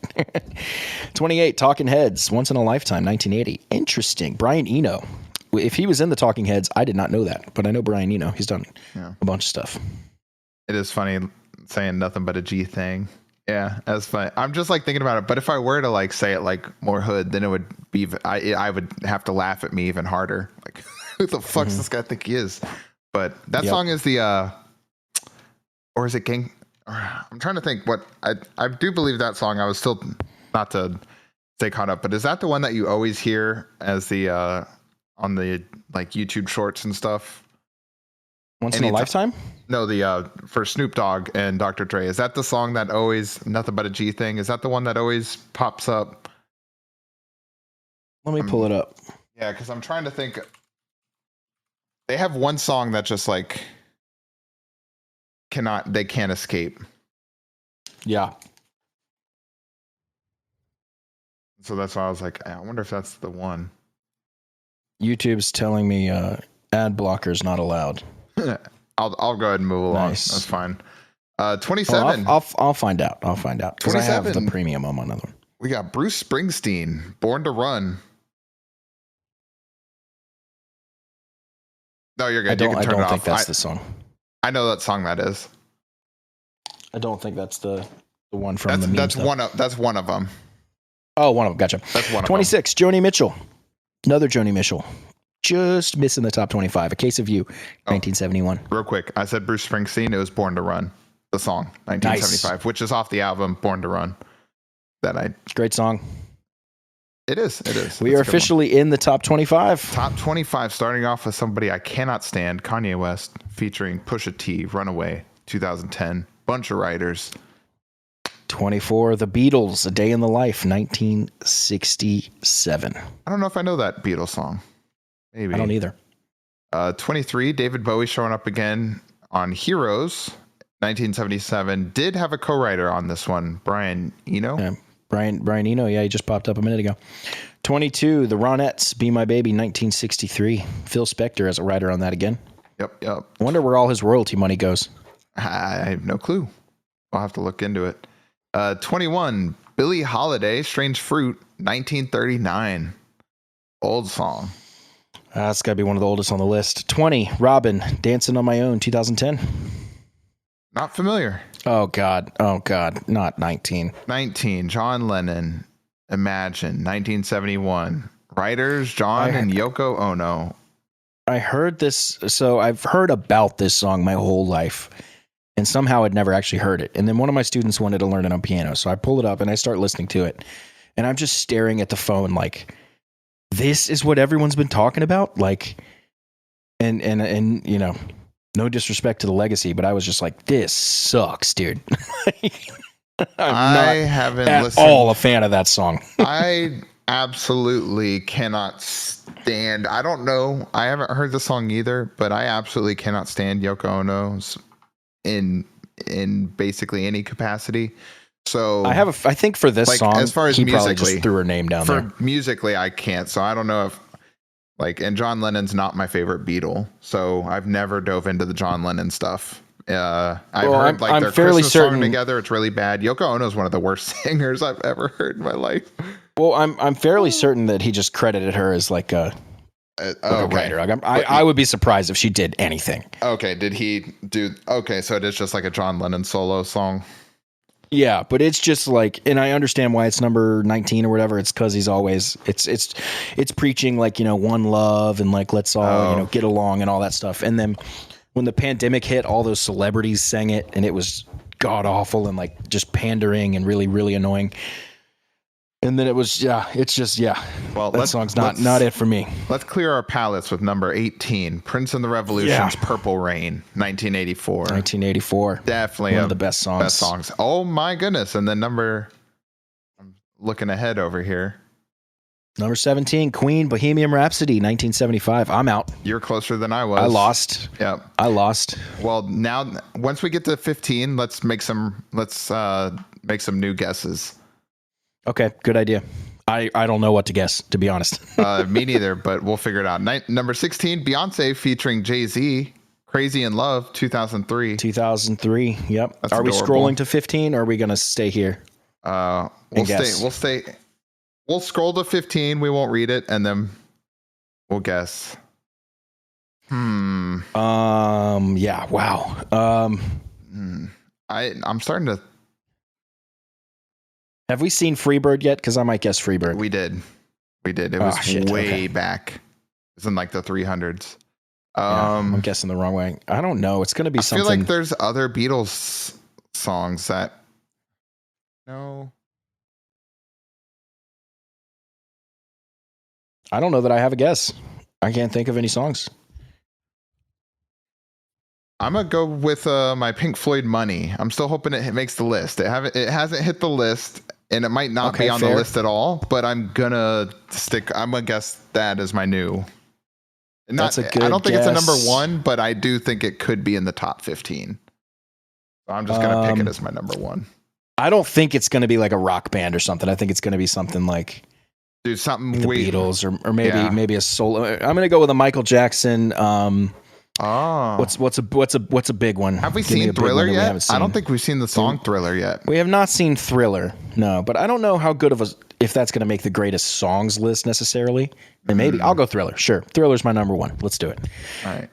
28, Talking Heads, Once in a Lifetime, 1980. Interesting. Brian Eno. If he was in the Talking Heads, I did not know that, but I know Brian Eno. He's done a bunch of stuff. It is funny saying Nothing But a G Thing. Yeah, that's funny. I'm just like thinking about it, but if I were to like say it like more hood, then it would be I would have to laugh at me even harder. Like, who the fuck does this guy think he is? But that song is the or is it Gang? I'm trying to think what I do believe that song. I was still not to stay caught up, but is that the one that you always hear as the on the like YouTube shorts and stuff? Once in a Lifetime? No, the for Snoop Dogg and Dr. Dre. Is that the song that always Nothing But a G Thing? Is that the one that always pops up? Let me pull it up. Yeah, because I'm trying to think. They have one song that just like they can't escape. Yeah. So that's why I was like, I wonder if that's the one. YouTube's telling me ad blockers not allowed. I'll go ahead and move along. Nice. That's fine. 27. I'll find out. Because I have the premium on my other one. We got Bruce Springsteen, Born to Run. No, you're good. You can turn it off. I don't think that's the song. I know that song that is. I don't think that's the one from the memes. That's one of them. Oh, one of them. Gotcha. That's one of 26, them. Joni Mitchell. Another Joni Mitchell. Just missing the top 25. A Case of You, 1971. Real quick. I said Bruce Springsteen. It was Born to Run, the song, 1975, which is off the album Born to Run. Great song. It is. We are officially in the top 25. Top 25, starting off with somebody I cannot stand, Kanye West, featuring Pusha T, Runaway, 2010. Bunch of writers. 24, The Beatles, A Day in the Life, 1967. I don't know if I know that Beatles song. Maybe. I don't either. 23, David Bowie showing up again on Heroes, 1977. Did have a co-writer on this one, Brian Eno. Yeah, Brian Eno, he just popped up a minute ago. 22, The Ronettes, Be My Baby, 1963. Phil Spector as a writer on that again. Yep. I wonder where all his royalty money goes. I have no clue. I'll have to look into it. 21, Billie Holiday, Strange Fruit, 1939. Old song. That's got to be one of the oldest on the list. 20, Robin, Dancing on My Own, 2010. Not familiar. Oh, God. Not 19. 19, John Lennon, Imagine, 1971. Writers, John and Yoko Ono. I heard this. So I've heard about this song my whole life. And somehow I'd never actually heard it. And then one of my students wanted to learn it on piano. So I pull it up and I start listening to it. And I'm just staring at the phone like, this is what everyone's been talking about? Like, and you know, no disrespect to the legacy, but I was just like, this sucks, dude. I haven't at all a fan of that song. I absolutely cannot stand. I don't know. I haven't heard the song either, but I absolutely cannot stand Yoko Ono's in basically any capacity. So I think for this song, as far as he musically, probably just threw her name down there. Musically, I can't. So I don't know if and John Lennon's not my favorite Beatle. So I've never dove into the John Lennon stuff. I've heard their Christmas song together. It's really bad. Yoko Ono is one of the worst singers I've ever heard in my life. Well, I'm fairly certain that he just credited her as like a writer. I would be surprised if she did anything. Okay, did he do? Okay, so it is just like a John Lennon solo song. Yeah, but it's just like, and I understand why it's number 19 or whatever. It's because he's always it's preaching like, you know, one love and like let's all you know get along and all that stuff. And then when the pandemic hit, all those celebrities sang it, and it was god awful and like just pandering and really really annoying. And then it was Well, that song's not it for me. Let's clear our palates with number 18, Prince and the Revolution's Purple Rain, 1984. 1984. Definitely one of the best songs. Oh my goodness. And then I'm looking ahead over here. Number 17, Queen, Bohemian Rhapsody, 1975. I'm out. You're closer than I was. I lost. Yep. I lost. Well, now once we get to 15, let's make some new guesses. Okay, good idea. I don't know what to guess, to be honest. Me neither, but we'll figure it out. Number 16, Beyonce featuring Jay-Z, Crazy in Love, 2003. 2003, yep. That's are adorable. We scrolling to 15 or are we going to stay here? We'll scroll to 15. We won't read it and then we'll guess. Yeah, wow. I'm starting to. Have we seen Freebird yet? Because I might guess Freebird. We did. It was way back. It was in like the 300s. I'm guessing the wrong way. I don't know. It's going to be something. I feel like there's other Beatles songs that. No. I don't know that I have a guess. I can't think of any songs. I'm gonna go with my Pink Floyd Money. I'm still hoping it makes the list. It hasn't hit the list, and it might not be on the list at all. But I'm gonna guess that as my new. That's a good I don't think guess. It's a number one, but I do think it could be in the top 15. So I'm just gonna pick it as my number one. I don't think it's gonna be like a rock band or something. I think it's gonna be something like. Something the Beatles or maybe a solo. I'm gonna go with a Michael Jackson. Oh, What's a big one? Have we seen Thriller yet? I don't think we've seen the song Thriller yet. We have not seen Thriller, no. But I don't know how good of if that's going to make the greatest songs list necessarily. And maybe I'll go Thriller. Sure, Thriller's my number one. Let's do it.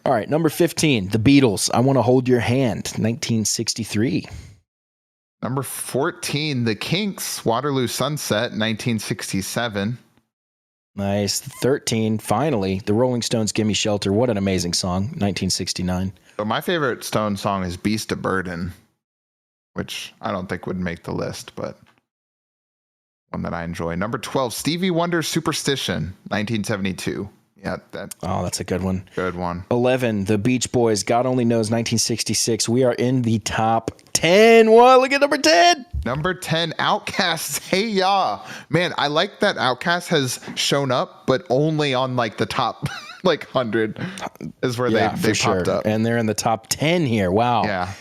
All right. Number 15, The Beatles. I Want to Hold Your Hand, 1963. Number 14, The Kinks. Waterloo Sunset, 1967. Nice. 13, finally, The Rolling Stones, Gimme Shelter. What an amazing song, 1969. So my favorite Stone song is Beast of Burden, which I don't think would make the list, but one that I enjoy. Number 12, Stevie Wonder's Superstition, 1972. Yeah, that's a good one. Good one. 11, The Beach Boys, God Only Knows, 1966. We are in the top 10. What? Look at number 10. Number 10, Outkast's Hey Ya. Man, I like that Outkast has shown up, but only on like the top like 100 is where they popped up. And they're in the top 10 here. Wow. Yeah.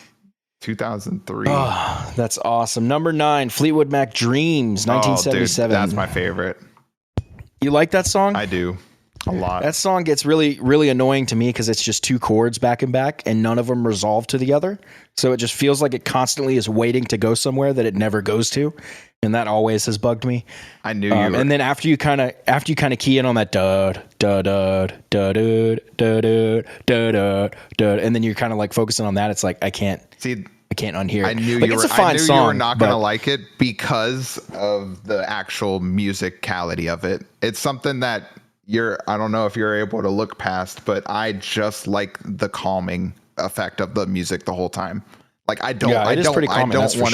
2003. Oh, that's awesome. Number 9, Fleetwood Mac Dreams, 1977. Dude, that's my favorite. You like that song? I do. A lot. That song gets really, really annoying to me because it's just 2 chords back and back and none of them resolve to the other. So it just feels like it constantly is waiting to go somewhere that it never goes to. And that always has bugged me. I knew you were. And then after you kind of key in on that dud, dud, dud, dud, dud, dud, dud, dud, and then you're kind of like focusing on that. It's like, I can't unhear it. I knew like, you it's were, a fine I knew song, you were not going to like it because of the actual musicality of it. It's something that I don't know if you're able to look past, but I just like the calming effect of the music the whole time. Like I don't want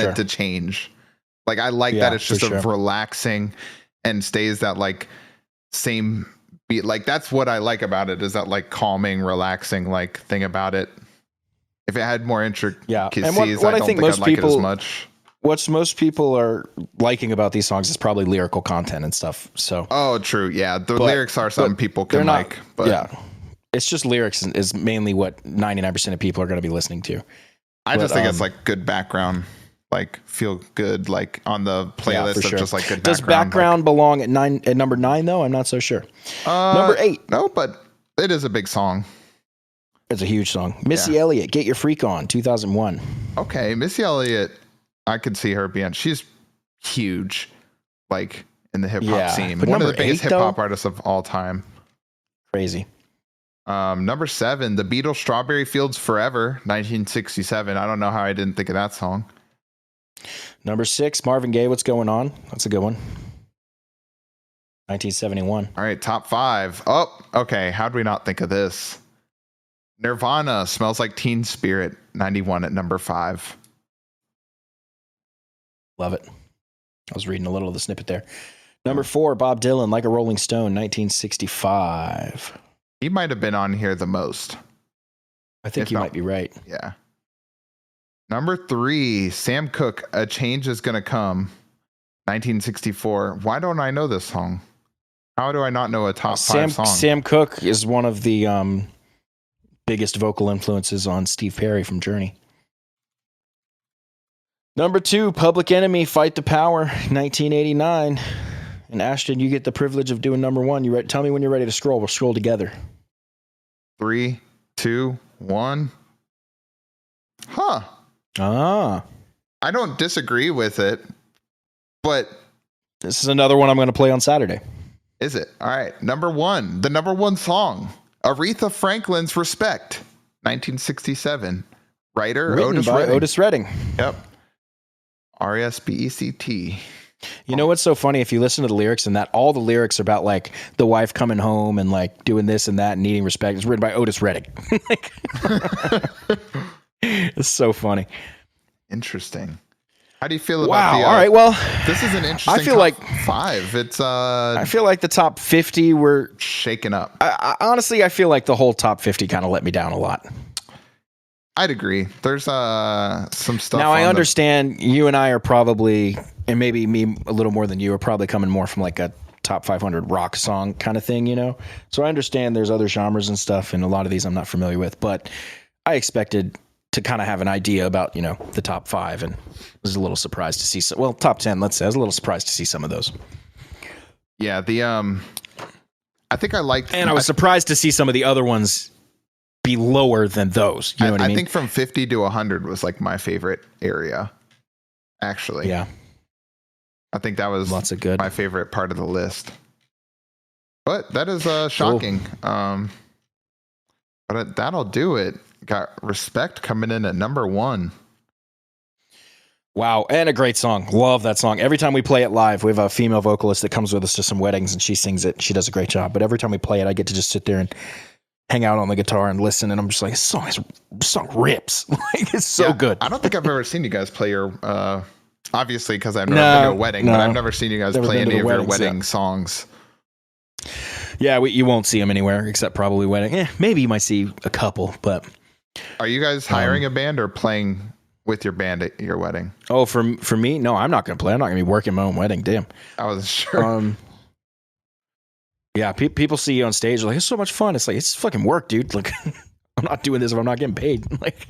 it to change. Like I like that it's just relaxing and stays that like same beat. Like that's what I like about it, is that like calming, relaxing like thing about it. If it had more intricacies, and what I think most I'd like people it as much. What most people are liking about these songs is probably lyrical content and stuff. So true, yeah. The lyrics are something people can like, but yeah, it's just lyrics is mainly what 99% of people are going to be listening to. I just think it's like good background, like feel good, like on the playlist of just like good background. Does background belong at number 9 though? I'm not so sure. Number 8. No, but it is a big song. It's a huge song. Missy Elliott, Get Your Freak On, 2001. Okay, Missy Elliott. I could see her being. She's huge, like in the hip hop scene. One of the biggest hip hop artists of all time. Crazy. Number 7, The Beatles' Strawberry Fields Forever, 1967. I don't know how I didn't think of that song. Number 6, Marvin Gaye, What's Going On? That's a good one. 1971. All right, top 5. Oh, okay. How did we not think of this? Nirvana, Smells Like Teen Spirit, 91 at number 5. Love it. I was reading a little of the snippet there. Number 4, Bob Dylan, Like a Rolling Stone, 1965. He might have been on here the most. I think you might be right. Yeah. Number 3, Sam Cooke, A Change Is Gonna Come, 1964. Why don't I know this song? How do I not know a top 5 song? Sam Cooke is one of the biggest vocal influences on Steve Perry from Journey. Number 2, Public Enemy, Fight the Power, 1989. And Ashton, you get the privilege of doing number 1. Tell me when you're ready to scroll. We'll scroll together. 3, 2, 1. Huh. I don't disagree with it, but this is another one I'm going to play on Saturday. Is it? All right. Number 1, the number 1 song, Aretha Franklin's Respect, 1967. Writer, Otis Redding. Yep. R-E-S-P-E-C-T. You know what's so funny? If you listen to the lyrics and that all the lyrics are about like the wife coming home and like doing this and that and needing respect. It's written by Otis Redding. It's so funny. Interesting. How do you feel about all right. Well, this is an interesting I feel top like 5. It's I feel like the top 50 were shaken up. Honestly, I feel like the whole top 50 kind of let me down a lot. I'd agree. There's some stuff. Now I understand you and I are probably, and maybe me a little more than you, are probably coming more from like a top 500 rock song kind of thing, you know? So I understand there's other genres and stuff, and a lot of these I'm not familiar with, but I expected to kind of have an idea about, you know, the top 5, and was a little surprised to see top 10, let's say. I was a little surprised to see some of those. Yeah, I think I liked, and I was surprised to see some of the other ones be lower than those. You know what I mean? I think from 50 to 100 was like my favorite area, actually. Yeah. I think that was lots of good. My favorite part of the list. But that is shocking. Cool. But that'll do it. Got Respect coming in at number 1. Wow, and a great song. Love that song. Every time we play it live, we have a female vocalist that comes with us to some weddings, and she sings it. She does a great job. But every time we play it, I get to just sit there and hang out on the guitar and listen, and I'm just like, this song rips. Like, it's so good. I don't think I've ever seen you guys play your, obviously, because I've never been to a wedding, but I've never seen you guys play any of your wedding songs. Yeah, you won't see them anywhere except probably wedding. Maybe you might see a couple, but... Are you guys hiring a band or playing with your band at your wedding? Oh, for me? No, I'm not going to play. I'm not going to be working my own wedding. Damn. I wasn't sure. Yeah, people see you on stage like, it's so much fun. It's like, it's fucking work, dude. Like, I'm not doing this if I'm not getting paid. Like,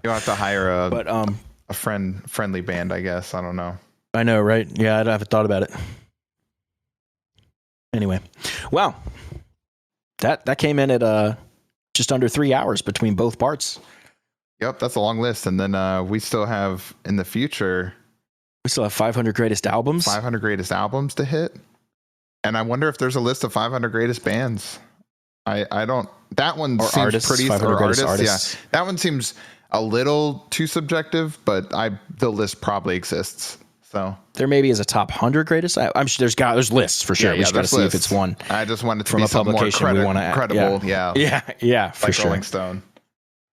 you'll have to hire a friendly band, I guess. I don't know. I know, right? Yeah, I haven't thought about it. Anyway, wow. That came in at just under 3 hours between both parts. Yep, that's a long list. And then we still have in the future... We still have 500 greatest albums. 500 greatest albums to hit. And I wonder if there's a list of 500 greatest bands. I don't... That one or seems artists, pretty... 500 Or artists, artists. Yeah. That one seems a little too subjective, but the list probably exists. So there maybe is a top 100 greatest. I'm sure there's lists for sure. We just got to see if it's one. I just wanted to from be a publication more we want to credible. Yeah, for like sure. Rolling Stone.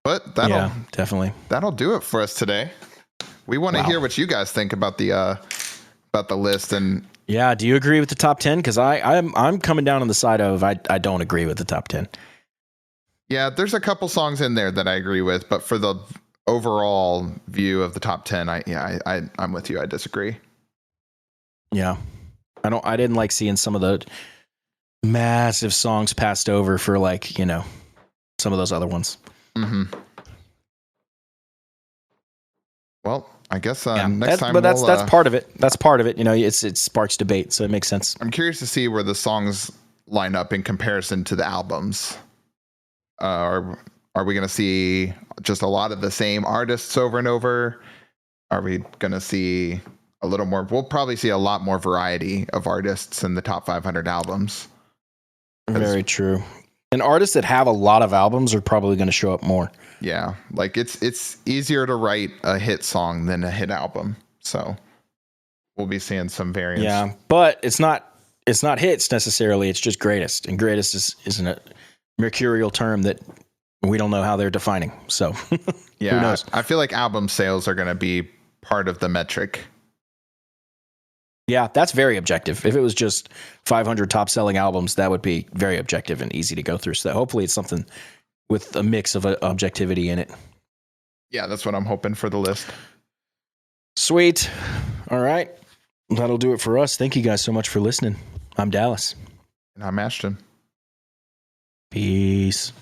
But definitely that'll do it for us today. We want to hear what you guys think about the list. And yeah, do you agree with the top 10? Because I'm coming down on the side of I don't agree with the top 10. Yeah, there's a couple songs in there that I agree with, but for the overall view of the top 10, I'm with you. I disagree. Yeah, I didn't like seeing some of the massive songs passed over for some of those other ones. Mm-hmm. Well, I guess next time. But that's part of it. That's part of it. It sparks debate, so it makes sense. I'm curious to see where the songs line up in comparison to the albums. Are we going to see just a lot of the same artists over and over? Are we going to see a little more? We'll probably see a lot more variety of artists in the top 500 albums. Very true. And artists that have a lot of albums are probably going to show up more. Yeah, like it's easier to write a hit song than a hit album. So we'll be seeing some variants. Yeah, but it's not hits necessarily. It's just greatest, and greatest isn't a mercurial term that we don't know how they're defining. So yeah, who knows? I feel like album sales are going to be part of the metric. Yeah, that's very objective. If it was just 500 top selling albums, that would be very objective and easy to go through. So hopefully it's something with a mix of objectivity in it. Yeah, that's what I'm hoping for the list. Sweet. All right. That'll do it for us. Thank you guys so much for listening. I'm Dallas. And I'm Ashton. Peace.